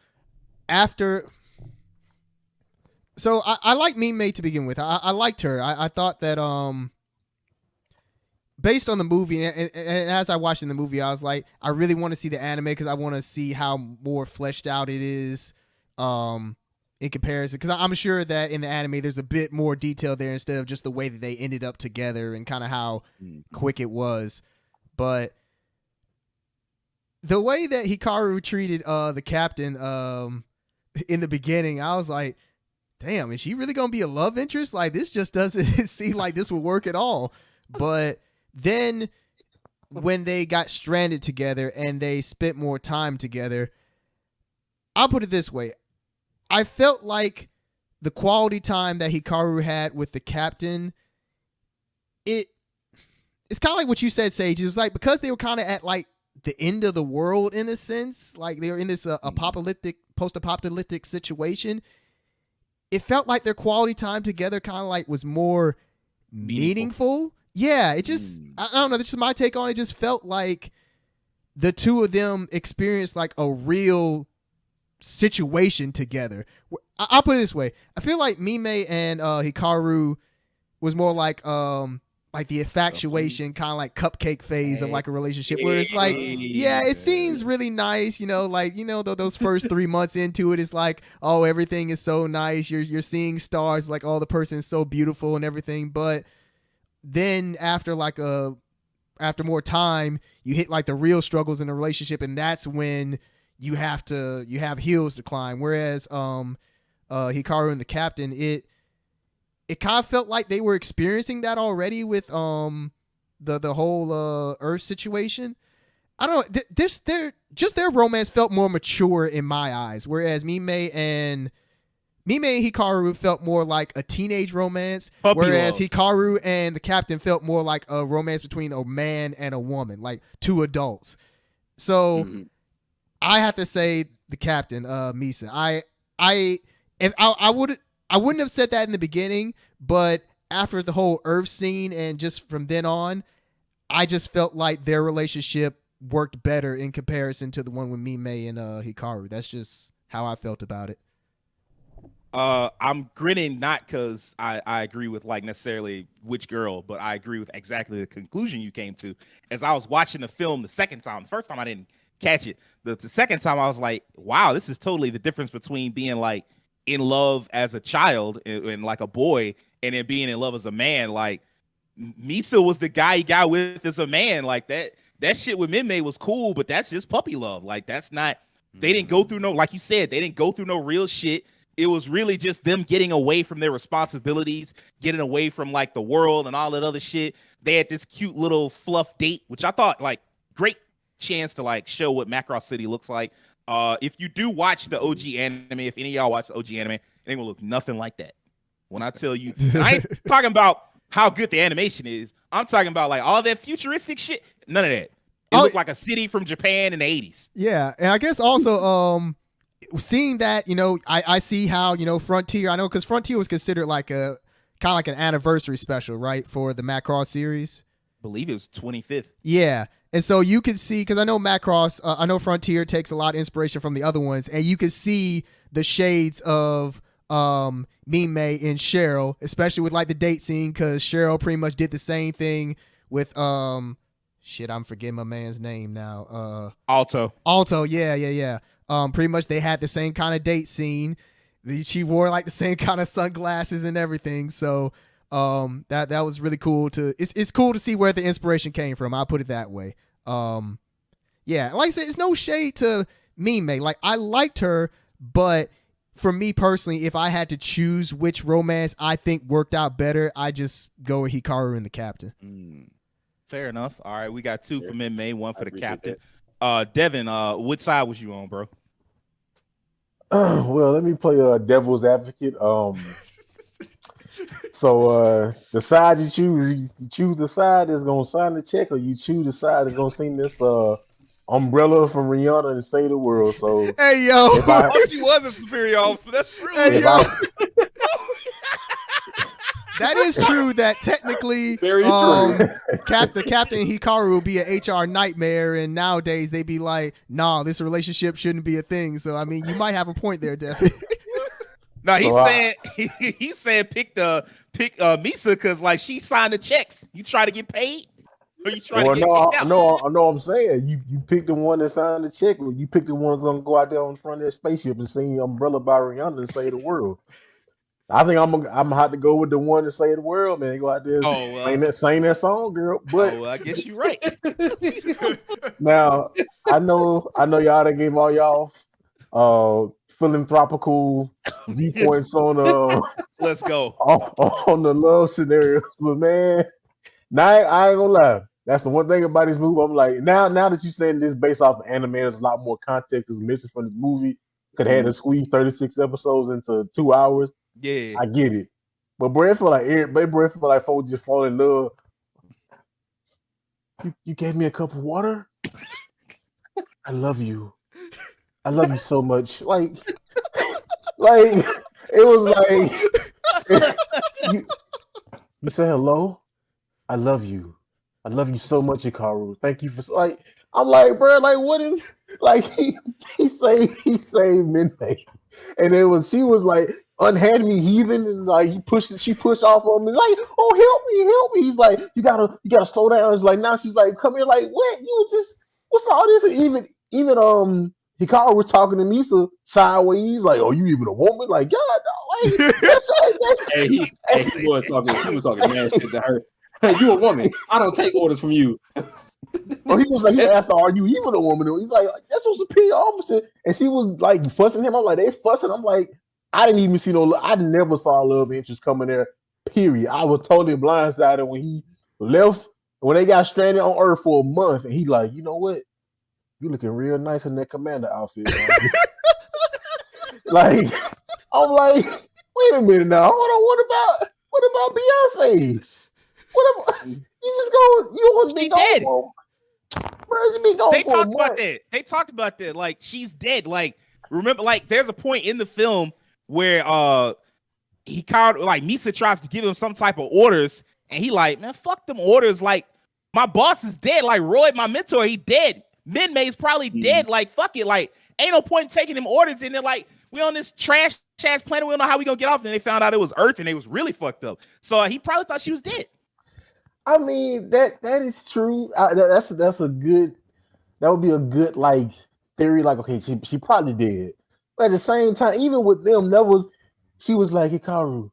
[SPEAKER 3] So I like Minmay to begin with. I liked her. I thought that based on the movie and as I watched in the movie, I was like, I really want to see the anime because I want to see how more fleshed out it is in comparison. Because I'm sure that in the anime there's a bit more detail there instead of just the way that they ended up together and kind of how quick it was. But the way that Hikaru treated the captain in the beginning, I was like, damn, is she really gonna be a love interest? Like, this just doesn't seem like this will work at all. But then when they got stranded together and they spent more time together, I'll put it this way. I felt like the quality time that Hikaru had with the captain, it's kind of like what you said, Sage. It was like, because they were kind of at like the end of the world in a sense, like they were in this post-apocalyptic situation. It felt like their quality time together kind of like was more meaningful. Yeah, it just, I don't know, that's just my take on it. It just felt like the two of them experienced like a real situation together. I'll put it this way. I feel like Minmay and Hikaru was more like the infatuation kind of like cupcake phase of like a relationship where it's like, yeah, it seems really nice, those first 3 months into it, it's like, oh, everything is so nice. You're seeing stars, like, oh, the person is so beautiful and everything. But then after more time, you hit like the real struggles in the relationship, and that's when you have hills to climb. Whereas Hikaru and the captain, it kind of felt like they were experiencing that already with the whole Earth situation. I don't know. Their romance felt more mature in my eyes, whereas Minmay and Hikaru felt more like a teenage romance, whereas Hikaru and the captain felt more like a romance between a man and a woman, like two adults. So I have to say the captain, Misa. I wouldn't have said that in the beginning, but after the whole Earth scene and just from then on, I just felt like their relationship worked better in comparison to the one with Minmay and Hikaru. That's just how I felt about it.
[SPEAKER 1] I'm grinning not because I agree with like necessarily which girl, but I agree with exactly the conclusion you came to. As I was watching the film the second time, the first time I didn't catch it. The second time I was like, wow, this is totally the difference between being like in love as a child and like a boy and then being in love as a man. Like Misa was the guy he got with as a man. Like that shit with Minmay was cool, but that's just puppy love. Like that's not, they didn't go through like you said, they didn't go through no real shit. It was really just them getting away from their responsibilities, getting away from like the world and all that other shit. They had this cute little fluff date, which I thought like great chance to like show what Macross City looks like. If you do watch the OG anime, if any of y'all watch the OG anime, it ain't gonna look nothing like that. When I tell you, I ain't talking about how good the animation is. I'm talking about like all that futuristic shit. None of that. It looked like a city from Japan in the 80s.
[SPEAKER 3] Yeah, and I guess also seeing that, I see how, Frontier, I know because Frontier was considered like a kind of like an anniversary special, right, for the Macross series.
[SPEAKER 1] I believe it was 25th.
[SPEAKER 3] Yeah. And so you could see, because I know Macross, I know Frontier takes a lot of inspiration from the other ones, and you could see the shades of Minmay and Cheryl, especially with like the date scene, because Cheryl pretty much did the same thing with shit, I'm forgetting my man's name now.
[SPEAKER 1] Alto,
[SPEAKER 3] yeah. Pretty much they had the same kind of date scene. She wore like the same kind of sunglasses and everything. So that was really cool it's cool to see where the inspiration came from. I'll put it that way. Yeah, like I said, it's no shade to Minmay. Like, I liked her, but for me personally, if I had to choose which romance I think worked out better, I just go with Hikaru and the captain.
[SPEAKER 1] Fair enough. All right, we got two for Minmay, one for the captain.
[SPEAKER 2] That.
[SPEAKER 1] Devin, what side was you on, bro?
[SPEAKER 5] Well, let me play devil's advocate. So the side you choose the side that's gonna sign the check, or you choose the side that's gonna sing this Umbrella from Rihanna and Save the World. So
[SPEAKER 3] hey yo,
[SPEAKER 1] she was a superior officer. That's true.
[SPEAKER 3] Hey, yo. That is true. That technically,
[SPEAKER 2] Very true.
[SPEAKER 3] the captain Hikaru will be an HR nightmare, and nowadays they be like, "Nah, this relationship shouldn't be a thing." So I mean, you might have a point there, Devin.
[SPEAKER 1] No, he's saying pick Misa because like she signed the checks. You try to get paid, or you try to get kicked out?
[SPEAKER 5] I know. I'm saying you pick the one that signed the check, or you pick the one that's gonna go out there on front of that spaceship and sing "Umbrella" by Rihanna and Save the World. I think I'm gonna have to go with the one that Save the World, man. Go out there and sing that song, girl. But
[SPEAKER 1] I guess you're right.
[SPEAKER 5] now I know y'all done gave all y'all philanthropical viewpoints on
[SPEAKER 1] Let's go
[SPEAKER 5] on the love scenarios, but man, now I ain't gonna lie. That's the one thing about this movie. I'm like, now that you're saying this based off the anime, there's a lot more context is missing from this movie. Could have had to squeeze 36 episodes into 2 hours.
[SPEAKER 1] Yeah,
[SPEAKER 5] I get it, but bro, it feel like folks just fall in love. You gave me a cup of water. I love you. I love you so much. Like it was like you say hello. I love you. I love you so much, Hikaru. Thank you for like. I'm like, bro, like what is like he saved Minmay, and she was like unhand me heathen, and like she pushed off on me like, oh help me. He's like, you gotta slow down. It's like now she's like, come here, like what? You just what's all this? And even Hikaru was talking to Misa sideways, like, oh, you even a woman? Like, God, no, like,
[SPEAKER 2] he was talking mad shit to her. You a woman. I don't take orders from you.
[SPEAKER 5] Or he was like, he asked her, are you even a woman? And he's like, that's a superior officer. And she was like fussing him. I'm like, they fussing. I'm like, I didn't even see I never saw love interest coming there, period. I was totally blindsided when he left, when they got stranded on Earth for a month. And he like, you know what? You looking real nice in that commander outfit. Like, I'm like, wait a minute now. Hold on, what about Beyonce? What about you want to be gone for? Where's be gone
[SPEAKER 1] they
[SPEAKER 5] for
[SPEAKER 1] talked about that. They talked about that. Like, she's dead. Like, remember, like, there's a point in the film where Misa tries to give him some type of orders, and he like, man, fuck them orders. Like, my boss is dead. Like, Roy, my mentor, he dead. Minmay's probably dead. Like, fuck it. Like, ain't no point in taking them orders. And they're like, we on this trash ass planet. We don't know how we gonna get off. And they found out it was Earth, and they was really fucked up. So he probably thought she was dead.
[SPEAKER 5] I mean, that is true. That would be a good like theory. Like, okay, she probably did. But at the same time, even with them, she was like, Hikaru,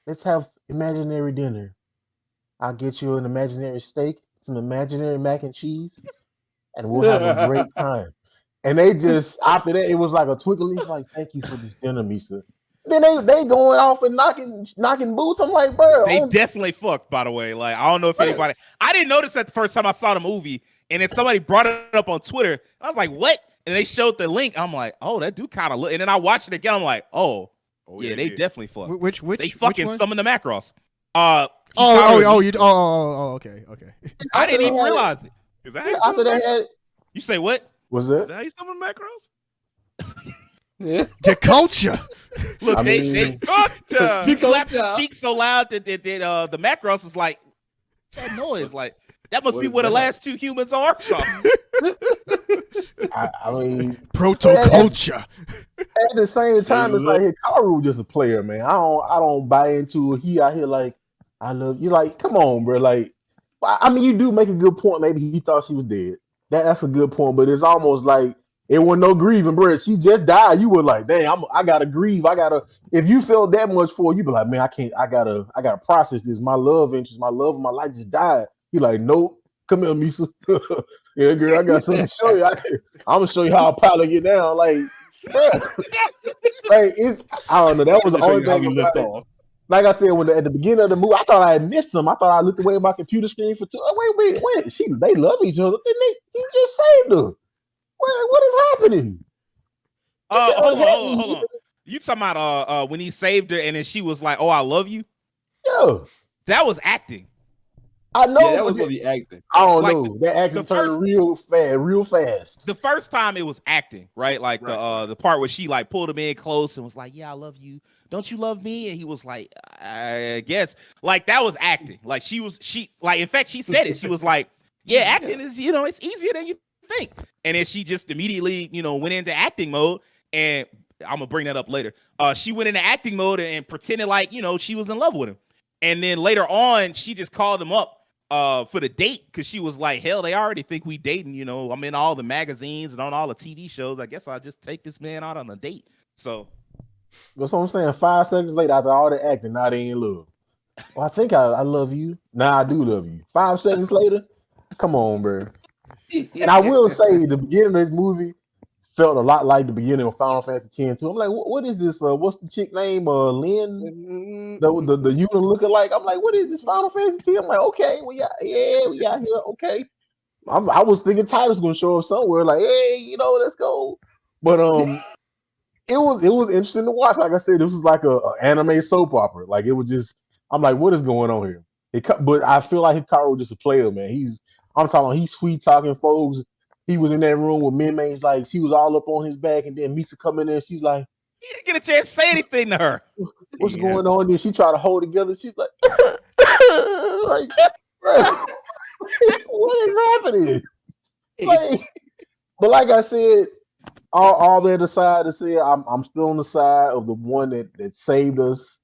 [SPEAKER 5] let's have imaginary dinner. I'll get you an imaginary steak, some imaginary mac and cheese, and we'll have a great time. And they just, after that, it was like a twinkle. He's like, thank you for this dinner, Misa. Then they going off and knocking boots. I'm like, bro.
[SPEAKER 1] They definitely fucked, by the way. Like, I don't know if anybody, I didn't notice that the first time I saw the movie, and then somebody brought it up on Twitter. I was like, what? And they showed the link. I'm like, oh, that do kind of look. And then I watched it again. I'm like, oh,
[SPEAKER 4] Oh,
[SPEAKER 1] yeah, they definitely fuck.
[SPEAKER 3] Which
[SPEAKER 1] They fucking
[SPEAKER 3] one?
[SPEAKER 1] summon the Macross.
[SPEAKER 3] Okay.
[SPEAKER 1] I didn't even realize it.
[SPEAKER 4] Is that how you
[SPEAKER 5] After
[SPEAKER 4] summon
[SPEAKER 5] they
[SPEAKER 4] Macross?
[SPEAKER 5] had,
[SPEAKER 1] You say what?
[SPEAKER 5] was
[SPEAKER 4] Is
[SPEAKER 5] that?
[SPEAKER 4] that how you summon Macross?
[SPEAKER 2] Yeah.
[SPEAKER 3] The culture.
[SPEAKER 1] Look,
[SPEAKER 5] I
[SPEAKER 1] they
[SPEAKER 5] mean,
[SPEAKER 4] Gotcha.
[SPEAKER 1] he clapped
[SPEAKER 2] Culture.
[SPEAKER 1] his cheeks so loud that the Macross is like that noise. Like that must
[SPEAKER 2] What
[SPEAKER 1] be
[SPEAKER 2] is
[SPEAKER 1] where the
[SPEAKER 2] that?
[SPEAKER 1] last two humans are.
[SPEAKER 5] I mean,
[SPEAKER 3] Proto culture.
[SPEAKER 5] at the same time, it's like Hikaru just a player, man. I don't buy into it. He out here like, I love you. Like, come on, bro. Like, I mean, you do make a good point. Maybe he thought she was dead. That's a good point, but it's almost like it wasn't no grieving, bro. She just died. You were like, dang, I gotta grieve. I gotta. If you felt that much for, you be like, man, I can't. I gotta process this. My love interest, my love of my life just died. You like, nope. Come here, Misa. Yeah, girl, I got something to show you. I'm gonna show you how a pilot get down. Like, bro, like I don't know. That was the only thing about it. Like I said, at the beginning of the movie, I thought I had missed them. I thought I looked away at my computer screen for two. Oh, wait. They love each other. He just saved her. What is happening?
[SPEAKER 1] Hold on. You talking about when he saved her and then she was like, "Oh, I love you."
[SPEAKER 5] Yeah,
[SPEAKER 1] That was acting.
[SPEAKER 5] I know.
[SPEAKER 2] Yeah, that was supposed to be acting.
[SPEAKER 5] I don't
[SPEAKER 1] Like,
[SPEAKER 5] know. That acting
[SPEAKER 1] the
[SPEAKER 5] turned
[SPEAKER 1] first-
[SPEAKER 5] real fast.
[SPEAKER 1] The first time it was acting, right? Like the part where she like pulled him in close and was like, "Yeah, I love you. Don't you love me?" And he was like, "I guess." Like that was acting. Like she like in fact she said it. She was like, "Yeah, acting is it's easier than you think." And then she just immediately went into acting mode. And I'm gonna bring that up later. She went into acting mode and pretended like she was in love with him. And then later on, she just called him up for the date because she was like, hell, they already think we dating. I'm in all the magazines and on all the TV shows. I guess I'll just take this man out on a date. So
[SPEAKER 5] That's what I'm saying. 5 seconds later, after all the acting, now they in love. Well, I think I love you. Now I do love you. 5 seconds later, come on, bro. And I will say, the beginning of this movie felt a lot like the beginning of Final Fantasy X too. I'm like, what is this? What's the chick name? Lynn, the unit looking like. I'm like, what is this Final Fantasy X? I'm like, okay, we got here. Okay, I was thinking Tyler's gonna show up somewhere. Like, hey, let's go. But it was interesting to watch. Like I said, this was like a anime soap opera. Like it was just. I'm like, what is going on here? But I feel like Hikaru was just a player, man. I'm talking. He's sweet talking folks. He was in that room with Minmay's like she was all up on his back, and then Misa come in there. She's like,
[SPEAKER 1] he didn't get a chance to say anything to her.
[SPEAKER 5] "What's going on?" Then she tried to hold together. She's like, "Like, bro, what is happening?" Like, but like I said, all that aside to say, I'm still on the side of the one that saved us.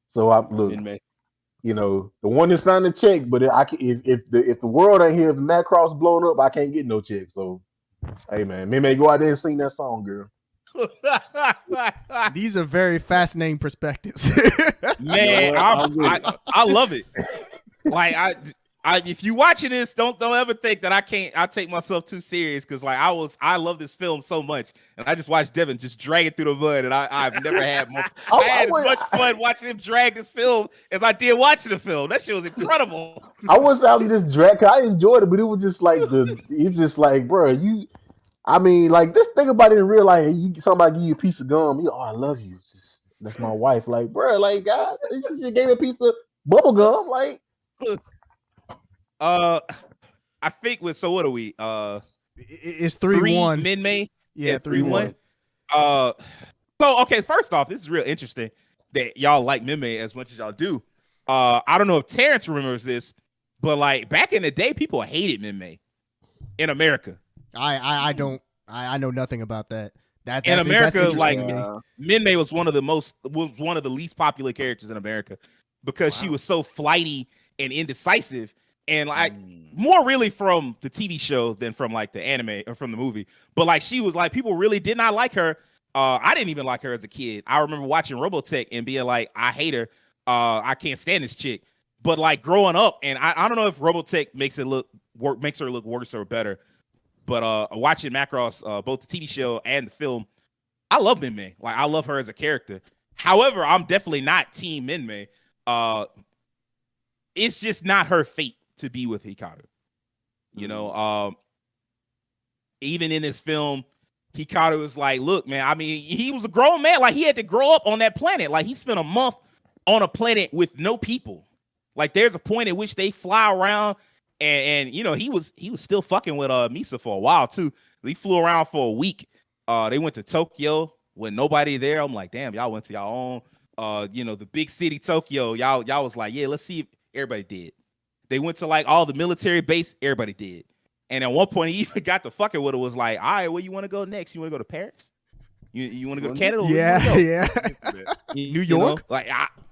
[SPEAKER 5] So I look.
[SPEAKER 2] Minmay.
[SPEAKER 5] The one that signed the check, but if the world ain't here, if the Macross blown up, I can't get no check. So, hey man, Minmay, go out there and sing that song, girl.
[SPEAKER 3] These are very fascinating perspectives.
[SPEAKER 1] Man, I love it. Like I if you watching this, don't ever think that I take myself too serious because like I love this film so much, and I just watched Devin just drag it through the mud, and I've never had more. I had as much fun watching him drag this film as I did watching the film. That shit was incredible.
[SPEAKER 5] I was out just drag. I enjoyed it, but it was just like it's just like, bro, like this thing about it in real life. Somebody give you a piece of gum, I love you. That's my wife. Like, bro, like God, she just gave me a piece of bubble gum, like.
[SPEAKER 1] I think so what are we?
[SPEAKER 3] It's 3-1.
[SPEAKER 1] Minmay.
[SPEAKER 3] Yeah,
[SPEAKER 1] 3-1. So okay, first off, this is real interesting that y'all like Minmay as much as y'all do. I don't know if Terrence remembers this, but like back in the day, people hated Minmay in America.
[SPEAKER 3] I don't. I know nothing about that. That's
[SPEAKER 1] in America,
[SPEAKER 3] that's
[SPEAKER 1] like
[SPEAKER 3] me.
[SPEAKER 1] Minmay was one of the least popular characters in America because she was so flighty and indecisive. And like more really from the TV show than from like the anime or from the movie. But like she was like people really did not like her. I didn't even like her as a kid. I remember watching Robotech and being like, I hate her. I can't stand this chick. But like growing up, and I don't know if Robotech makes her look worse or better. But watching Macross, both the TV show and the film, I love Minmay. Like I love her as a character. However, I'm definitely not Team Minmay. It's just not her fate to be with Hikaru. Even in this film, Hikaru was like, look, man, I mean, he was a grown man. Like, he had to grow up on that planet. Like, he spent a month on a planet with no people. Like, there's a point at which they fly around, and you know, he was still fucking with Misa for a while too. He flew around for a week. They went to Tokyo with nobody there. I'm like, damn, y'all went to y'all own you know, the big city Tokyo. Y'all was like, yeah, let's see if everybody did. They went to like all the military base, everybody did. And at one point, he even got to fucking with it. Was like, all right, where you want to go next? You want to go to Paris? You want to go to Canada?
[SPEAKER 3] Yeah. New York?
[SPEAKER 1] Know? Like,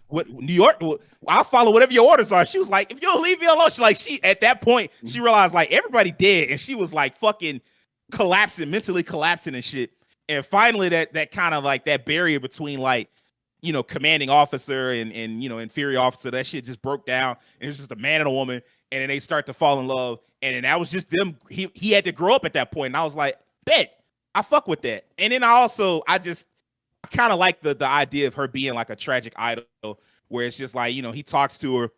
[SPEAKER 1] what New York? I'll follow whatever your orders are. She was like, if you don't leave me alone, she at that point, she realized like everybody dead, and she was like fucking collapsing, mentally collapsing and shit. And finally, that kind of like that barrier between like, you know, commanding officer and you know, inferior officer, that shit just broke down. And it's just a man and a woman, and then they start to fall in love. And then that was just them. He had to grow up at that point. And I was like, bet, I fuck with that. And then I kind of like the idea of her being like a tragic idol, where it's just like, you know, he talks to her,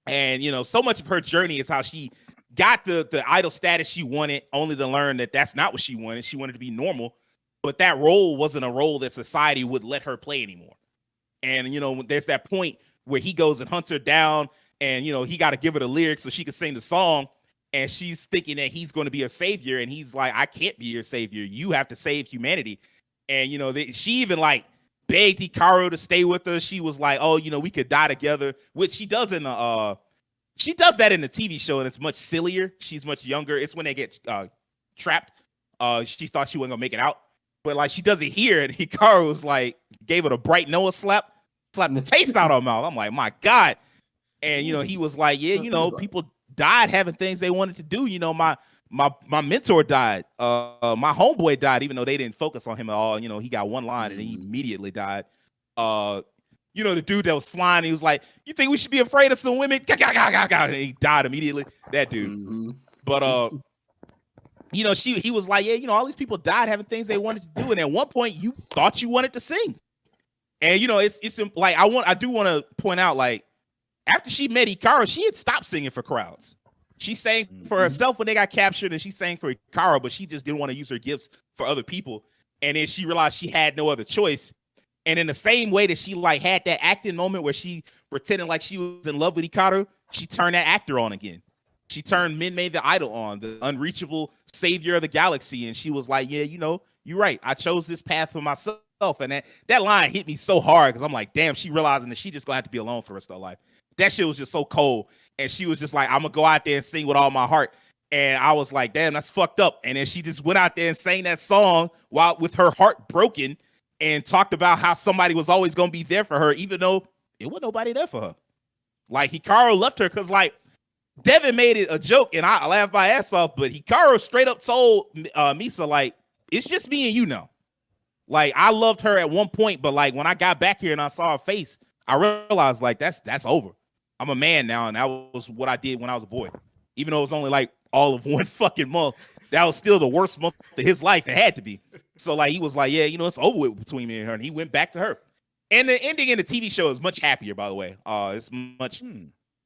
[SPEAKER 1] and you know, so much of her journey is how she got the idol status she wanted, only to learn that that's not what she wanted. She wanted to be normal, but that role wasn't a role that society would let her play anymore. And you know, there's that point where he goes and hunts her down, and you know, he got to give her the lyrics so she could sing the song. And she's thinking that he's going to be a savior, and he's like, I can't be your savior. You have to save humanity. And you know, she even like begged Hikaru to stay with her. She was like, oh, you know, we could die together, which she does in the she does that in the TV show, and it's much sillier. She's much younger. It's when they get trapped. She thought she wasn't gonna make it out, but like she does it here, and Hikaru was like, gave it a bright Noah slapped the taste out of her mouth. I'm like, my God. And you know, he was like, yeah, you know, people died having things they wanted to do. You know, my mentor died. My homeboy died, even though they didn't focus on him at all. You know, he got one line and he immediately died. You know, the dude that was flying, he was like, you think we should be afraid of some women? And he died immediately. That dude. But you know, he was like, yeah, you know, all these people died having things they wanted to do. And at one point you thought you wanted to sing. And you know, it's like I do want to point out, like, after she met Hikaru, she had stopped singing for crowds. She sang for herself when they got captured, and she sang for Hikaru, but she just didn't want to use her gifts for other people. And then she realized she had no other choice. And in the same way that she like had that acting moment where she pretended like she was in love with Hikaru, she turned that actor on again. She turned Minmay the idol on, the unreachable savior of the galaxy. And she was like, yeah, you know, you're right. I chose this path for myself. And that line hit me so hard, because I'm like, damn, she realizing that she just gonna have to be alone for the rest of her life. That shit was just so cold. And she was just like, I'm gonna go out there and sing with all my heart. And I was like, damn, that's fucked up. And then she just went out there and sang that song while with her heart broken, and talked about how somebody was always gonna be there for her, even though it wasn't nobody there for her. Like, Hikaru left her because, like, Devin made it a joke, and I laughed my ass off, but Hikaru straight up told Misa, like, it's just me and you now. Like, I loved her at one point, but like when I got back here and I saw her face, I realized like that's over. I'm a man now, and that was what I did when I was a boy. Even though it was only like all of one fucking month, that was still the worst month of his life. It had to be. So like he was like, yeah, you know, it's over with between me and her, and he went back to her. And the ending in the TV show is much happier, by the way. It's much.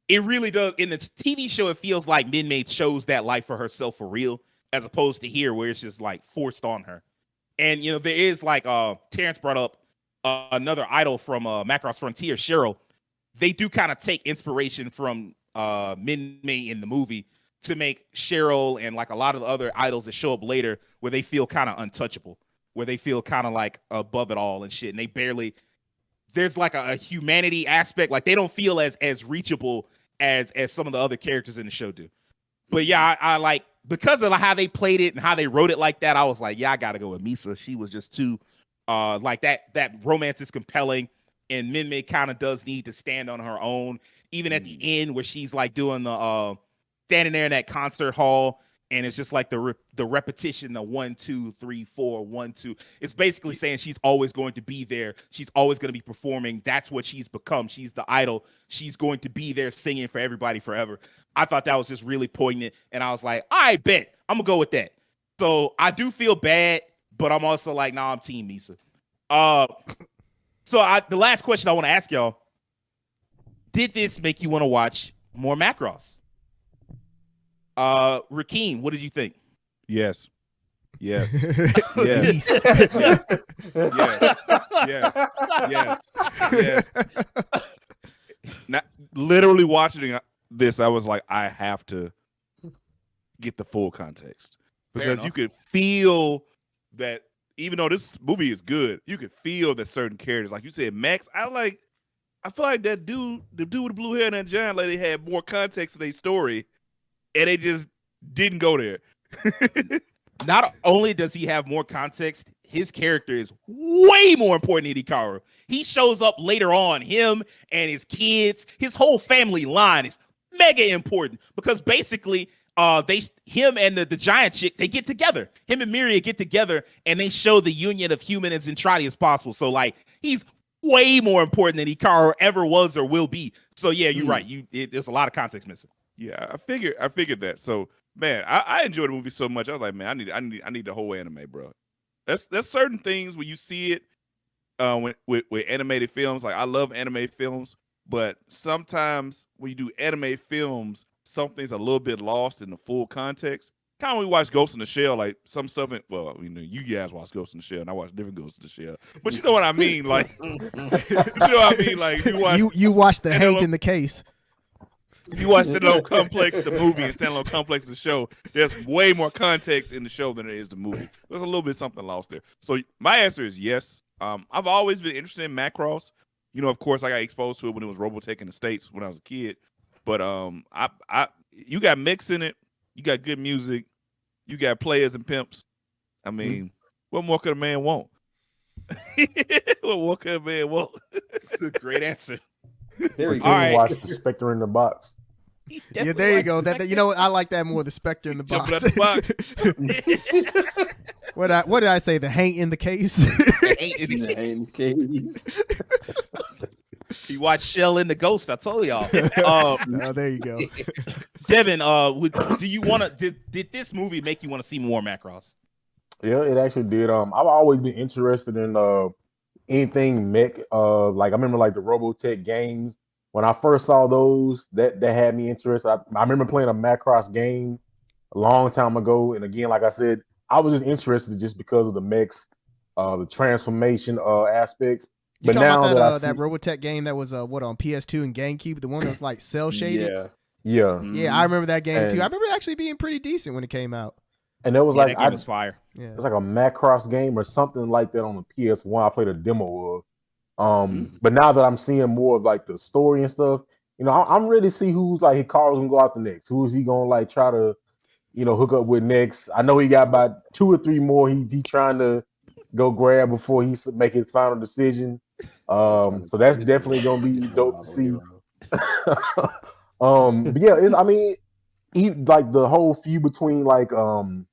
[SPEAKER 1] It really does. In the TV show, it feels like Minmay chose that life for herself for real, as opposed to here, where it's just like forced on her. And you know, there is like Terrence brought up another idol from Macross Frontier, Cheryl. They do kind of take inspiration from Minmay in the movie to make Cheryl and like a lot of the other idols that show up later, where they feel kind of untouchable, where they feel kind of like above it all and shit. And they barely, there's like a humanity aspect. Like they don't feel as reachable as some of the other characters in the show do. But yeah, I like, because of how they played it and how they wrote it like that, I was like, yeah, I gotta go with Misa. She was just too like that romance is compelling, and Minmay kind of does need to stand on her own. Even at the end where she's like doing the standing there in that concert hall, and it's just like the repetition, the 1 2 3 4 1 2. It's basically saying she's always going to be there. She's always going to be performing. That's what she's become. She's the idol. She's going to be there singing for everybody forever. I thought that was just really poignant, and I was like, I bet I'm gonna go with that. So I do feel bad, but I'm also like, nah, I'm Team Misa. So the last question I want to ask y'all: did this make you want to watch more Macross? Rakeem, what did you think?
[SPEAKER 4] Yes. Yes.
[SPEAKER 3] Yeast.
[SPEAKER 4] Yes. Not literally watching this, I was like, I have to get the full context because you could feel that even though this movie is good, you could feel that certain characters, like you said, Max. I feel like that dude, the dude with the blue hair and that giant lady, had more context to their story, and they just didn't go there.
[SPEAKER 1] Not only does he have more context, his character is way more important than Hikaru. He shows up later on, him and his kids, his whole family line is mega important because basically him and the giant chick, they get together. Him and Miria get together and they show the union of human and Zentradi as possible. So like he's way more important than Hikaru ever was or will be. So yeah, you're right. There's a lot of context missing.
[SPEAKER 4] Yeah, I figured that. So man, I enjoyed the movie so much. I was like, man, I need the whole anime, bro. There's certain things when you see it with animated films. Like I love anime films, but sometimes when you do anime films, something's a little bit lost in the full context. Kind of when we watch Ghost in the Shell, like some stuff. You guys watch Ghost in the Shell, and I watch different Ghost in the Shell. But you know what I mean, like you know what I mean, like
[SPEAKER 3] you watch the Hanged in the Case.
[SPEAKER 4] You watch Standalone Complex, the movie, and Standalone Complex, the show. There's way more context in the show than there is the movie. There's a little bit something lost there. So my answer is yes. I've always been interested in Macross. You know, of course, I got exposed to it when it was Robotech in the States when I was a kid. But you got mix in it. You got good music. You got players and pimps. I mean, what more could a man want? What more could a man want?
[SPEAKER 1] Great answer.
[SPEAKER 2] There we go.
[SPEAKER 5] All right. Watch the Spectre in the Box.
[SPEAKER 3] Yeah, there you go. That you know what? I like that more. The Spectre in the Box.
[SPEAKER 4] Jumping out the box.
[SPEAKER 3] What did I say? The Hanged in the Case.
[SPEAKER 1] You watch Shell in the Ghost. I told y'all.
[SPEAKER 3] Oh, there you go.
[SPEAKER 1] Devin, do you want to? Did this movie make you want to see more Macross?
[SPEAKER 5] Yeah, it actually did. I've always been interested in anything mech. Like I remember like the Robotech games. When I first saw those, that had me interested. I remember playing a Macross game a long time ago, and again, like I said, I was just interested just because of the mechs, the transformation aspects.
[SPEAKER 3] You talking about that Robotech game that was on PS2 and GameCube, the one that was like cell shaded?
[SPEAKER 5] Yeah.
[SPEAKER 3] Yeah, I remember that game too. I remember it actually being pretty decent when it came out.
[SPEAKER 5] And it was
[SPEAKER 1] that game was fire.
[SPEAKER 3] Yeah.
[SPEAKER 5] It was like a Macross game or something like that on the PS1. I played a demo of. But now that I'm seeing more of like the story and stuff, you know, I'm ready to see who's like Hikaru's gonna go out the next. Who is he gonna like try to, you know, hook up with next? I know he got about 2 or 3 more he trying to go grab before he make his final decision. So that's definitely gonna be dope to see. But yeah, I mean, like the whole feud between like the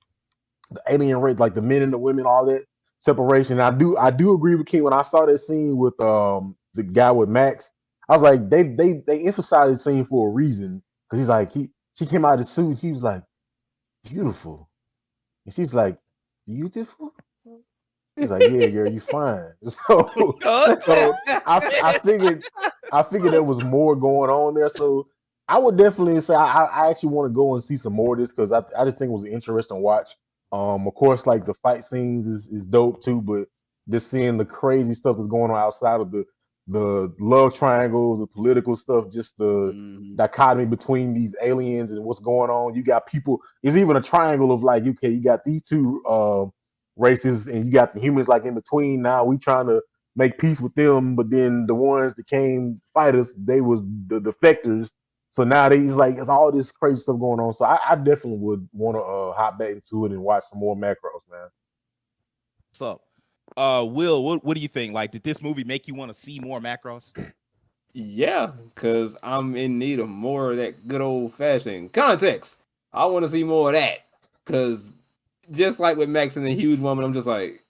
[SPEAKER 5] alien race, like the men and the women, all that separation. I do agree with King when I saw that scene with the guy with Max. I was like, they emphasized the scene for a reason because he's like she came out of the suit. She was like beautiful, and she's like beautiful. He's like, yeah, girl, you fine. So I figured there was more going on there. So I would definitely say I actually want to go and see some more of this because I just think it was an interesting watch. Of course, like the fight scenes is dope too, but just seeing the crazy stuff that's going on outside of the love triangles, the political stuff, just the dichotomy between these aliens and what's going on. You got people. It's even a triangle of like, okay, you got these two races and you got the humans like in between. Now we trying to make peace with them, but then the ones that came fight us, they was the defectors. So now it's all this crazy stuff going on. So I definitely would want to hop back into it and watch some more Macross, man.
[SPEAKER 1] What's up? Will, what do you think? Like, did this movie make you want to see more Macross?
[SPEAKER 2] Yeah, because I'm in need of more of that good old fashioned context. I want to see more of that. Because just like with Max and the Huge Woman, I'm just like,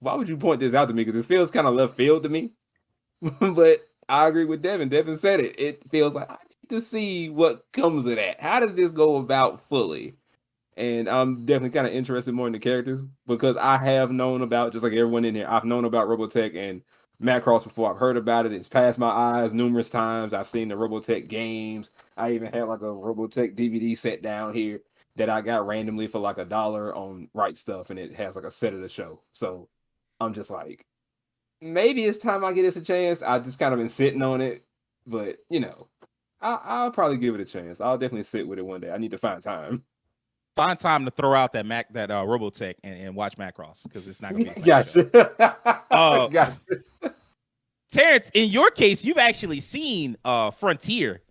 [SPEAKER 2] why would you point this out to me? Because it feels kind of left field to me. But I agree with Devin. Devin said it. It feels like I need to see what comes of that. How does this go about fully? And I'm definitely kind of interested more in the characters because I have known about, just like everyone in here, I've known about Robotech and Macross before. I've heard about it. It's passed my eyes numerous times. I've seen the Robotech games. I even had like a Robotech DVD set down here that I got randomly for like $1 on Right Stuff, and it has like a set of the show. So I'm just like, maybe it's time I get this a chance. I just kind of been sitting on it, but I'll probably give it a chance. I'll definitely sit with it one day. I need to find time.
[SPEAKER 1] Find time to throw out that Robotech and watch Macross, because it's not gonna be the same show.
[SPEAKER 2] Gotcha.
[SPEAKER 1] Terrence, in your case, you've actually seen Frontier.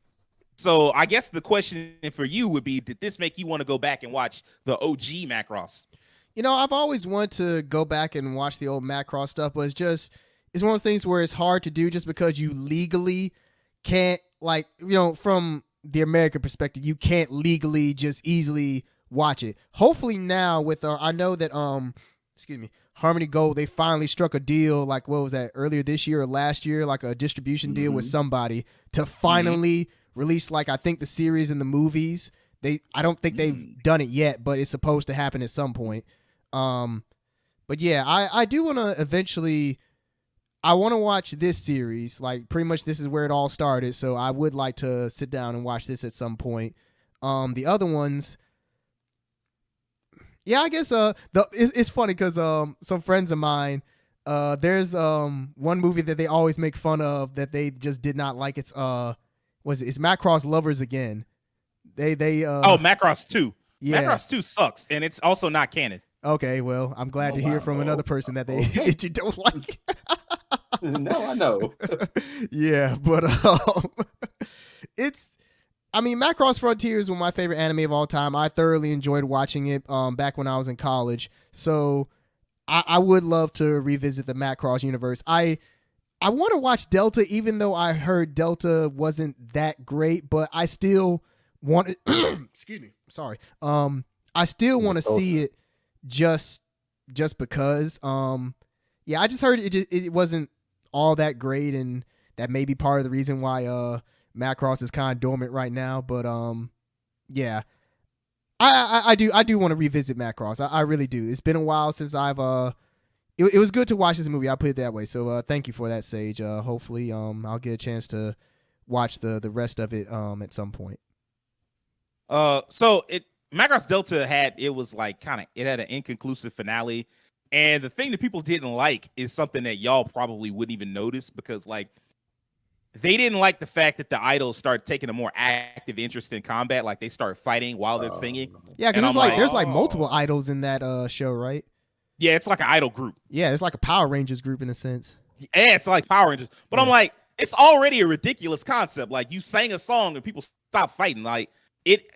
[SPEAKER 1] So I guess the question for you would be, did this make you want to go back and watch the OG Macross?
[SPEAKER 3] I've always wanted to go back and watch the old Macross stuff, but it's one of those things where it's hard to do just because you legally can't, like, from the American perspective, you can't legally just easily watch it. Hopefully now with I know that Harmony Gold, they finally struck a deal, like, what was that, earlier this year or last year, like a distribution deal with somebody to finally release, like, I think the series and the movies. I don't think they've done it yet, but it's supposed to happen at some point. But yeah, I do want to eventually, I want to watch this series. Like, pretty much this is where it all started, so I would like to sit down and watch this at some point. The other ones, yeah, I guess it's funny because some friends of mine, there's one movie that they always make fun of that they just did not like. It's it's Macross Lovers Again. They
[SPEAKER 1] Macross 2.
[SPEAKER 3] Yeah.
[SPEAKER 1] Macross 2 sucks, and it's also not canon.
[SPEAKER 3] Okay, well, I'm glad to hear from another person that that you don't like.
[SPEAKER 2] No, I know.
[SPEAKER 3] Yeah, but Macross Frontier is one of my favorite anime of all time. I thoroughly enjoyed watching it back when I was in college. So I would love to revisit the Macross universe. I want to watch Delta, even though I heard Delta wasn't that great, but I still want to excuse me, sorry. I still want to see it just because. Yeah, I just heard it wasn't all that great, and that may be part of the reason why Macross is kind of dormant right now. But yeah, I do want to revisit Macross. I really do. It's been a while since I've it was good to watch this movie. I'll put it that way. So thank you for that, Sage. Hopefully I'll get a chance to watch the rest of it at some point.
[SPEAKER 1] So Macross Delta had an inconclusive finale. And the thing that people didn't like is something that y'all probably wouldn't even notice, because like they didn't like the fact that the idols start taking a more active interest in combat. Like they start fighting while they're singing.
[SPEAKER 3] Yeah, because there's multiple idols in that show, right?
[SPEAKER 1] Yeah, it's like an idol group.
[SPEAKER 3] Yeah, it's like a Power Rangers group in a sense.
[SPEAKER 1] Yeah, it's like Power Rangers. But I'm like, it's already a ridiculous concept. Like, you sang a song and people stop fighting. Like,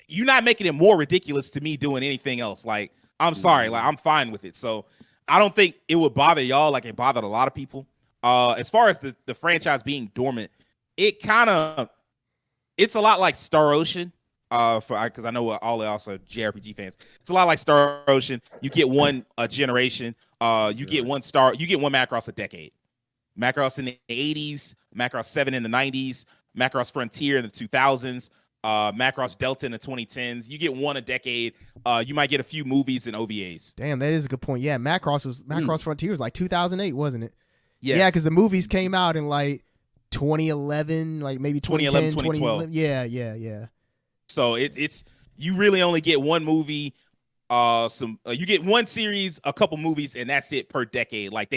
[SPEAKER 1] you're not making it more ridiculous to me doing anything else. Like, I'm sorry. Like, I'm fine with it. So I don't think it would bother y'all like it bothered a lot of people. As far as the franchise being dormant, it's a lot like Star Ocean. Because I know all also JRPG fans. It's a lot like Star Ocean. You get one generation. You get one Macross a decade. Macross in the 80s, Macross 7 in the 90s, Macross Frontier in the 2000s, Macross Delta in the 2010s. You get one a decade. You might get a few movies and OVAs.
[SPEAKER 3] Damn, that is a good point. Yeah, Macross Frontier was like 2008, wasn't it?
[SPEAKER 1] Yes.
[SPEAKER 3] Yeah, because the movies came out in like 2011, like maybe 2010, 2012. Yeah.
[SPEAKER 1] So it's you really only get one movie, you get one series, a couple movies, and that's it per decade. Like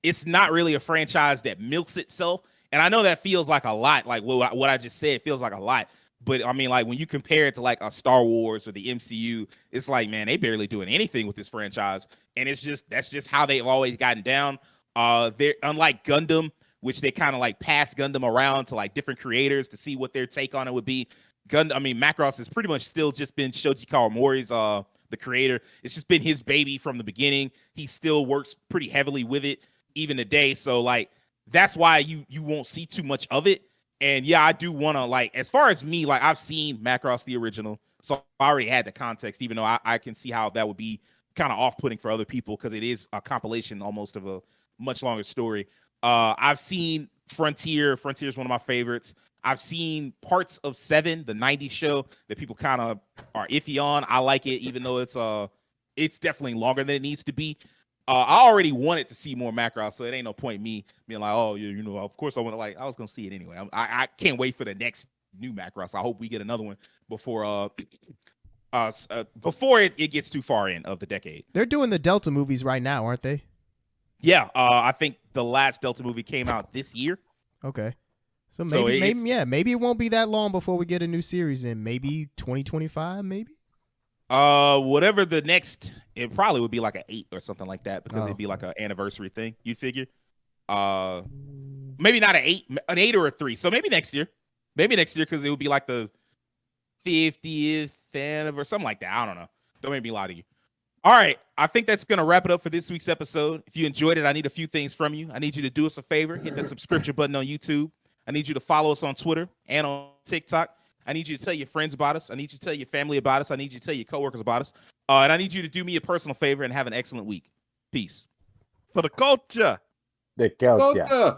[SPEAKER 1] it's not really a franchise that milks itself. And I know that feels like a lot, like what I just said feels like a lot. But I mean, like when you compare it to like a Star Wars or the MCU, it's like, man, they barely doing anything with this franchise. And that's just how they've always gotten down. They're unlike Gundam, which they kind of like pass Gundam around to like different creators to see what their take on it would be. Macross has pretty much still just been Shoji Kawamori's the creator. It's just been his baby from the beginning. He still works pretty heavily with it even today. So like that's why you won't see too much of it. And yeah, I do want to, like, as far as me, like I've seen Macross the original, so I already had the context, even though I can see how that would be kind of off-putting for other people because it is a compilation almost of a much longer story. I've seen Frontier. Frontier is one of my favorites. I've seen parts of 7, the 90s show that people kind of are iffy on. I like it, even though it's definitely longer than it needs to be. I already wanted to see more Macross, so it ain't no point me being like, oh, yeah, of course I want to, like, I was going to see it anyway. I can't wait for the next new Macross. I hope we get another one before before it gets too far in of the decade.
[SPEAKER 3] They're doing the Delta movies right now, aren't they?
[SPEAKER 1] Yeah, I think the last Delta movie came out this year.
[SPEAKER 3] Okay. So
[SPEAKER 1] So
[SPEAKER 3] maybe it won't be that long before we get a new series in. Maybe 2025, maybe?
[SPEAKER 1] Whatever the next, it probably would be like an 8 or something like that because it'd be like an anniversary thing. You'd figure. Maybe not an 8 or a 3. So maybe next year. Maybe next year because it would be like the 50th anniversary, something like that. I don't know. Don't make me lie to you. All right, I think that's going to wrap it up for this week's episode. If you enjoyed it, I need a few things from you. I need you to do us a favor, hit that subscription button on YouTube. I need you to follow us on Twitter and on TikTok. I need you to tell your friends about us. I need you to tell your family about us. I need you to tell your coworkers about us. And I need you to do me a personal favor and have an excellent week. Peace.
[SPEAKER 4] For the culture.
[SPEAKER 5] The culture.
[SPEAKER 2] Culture.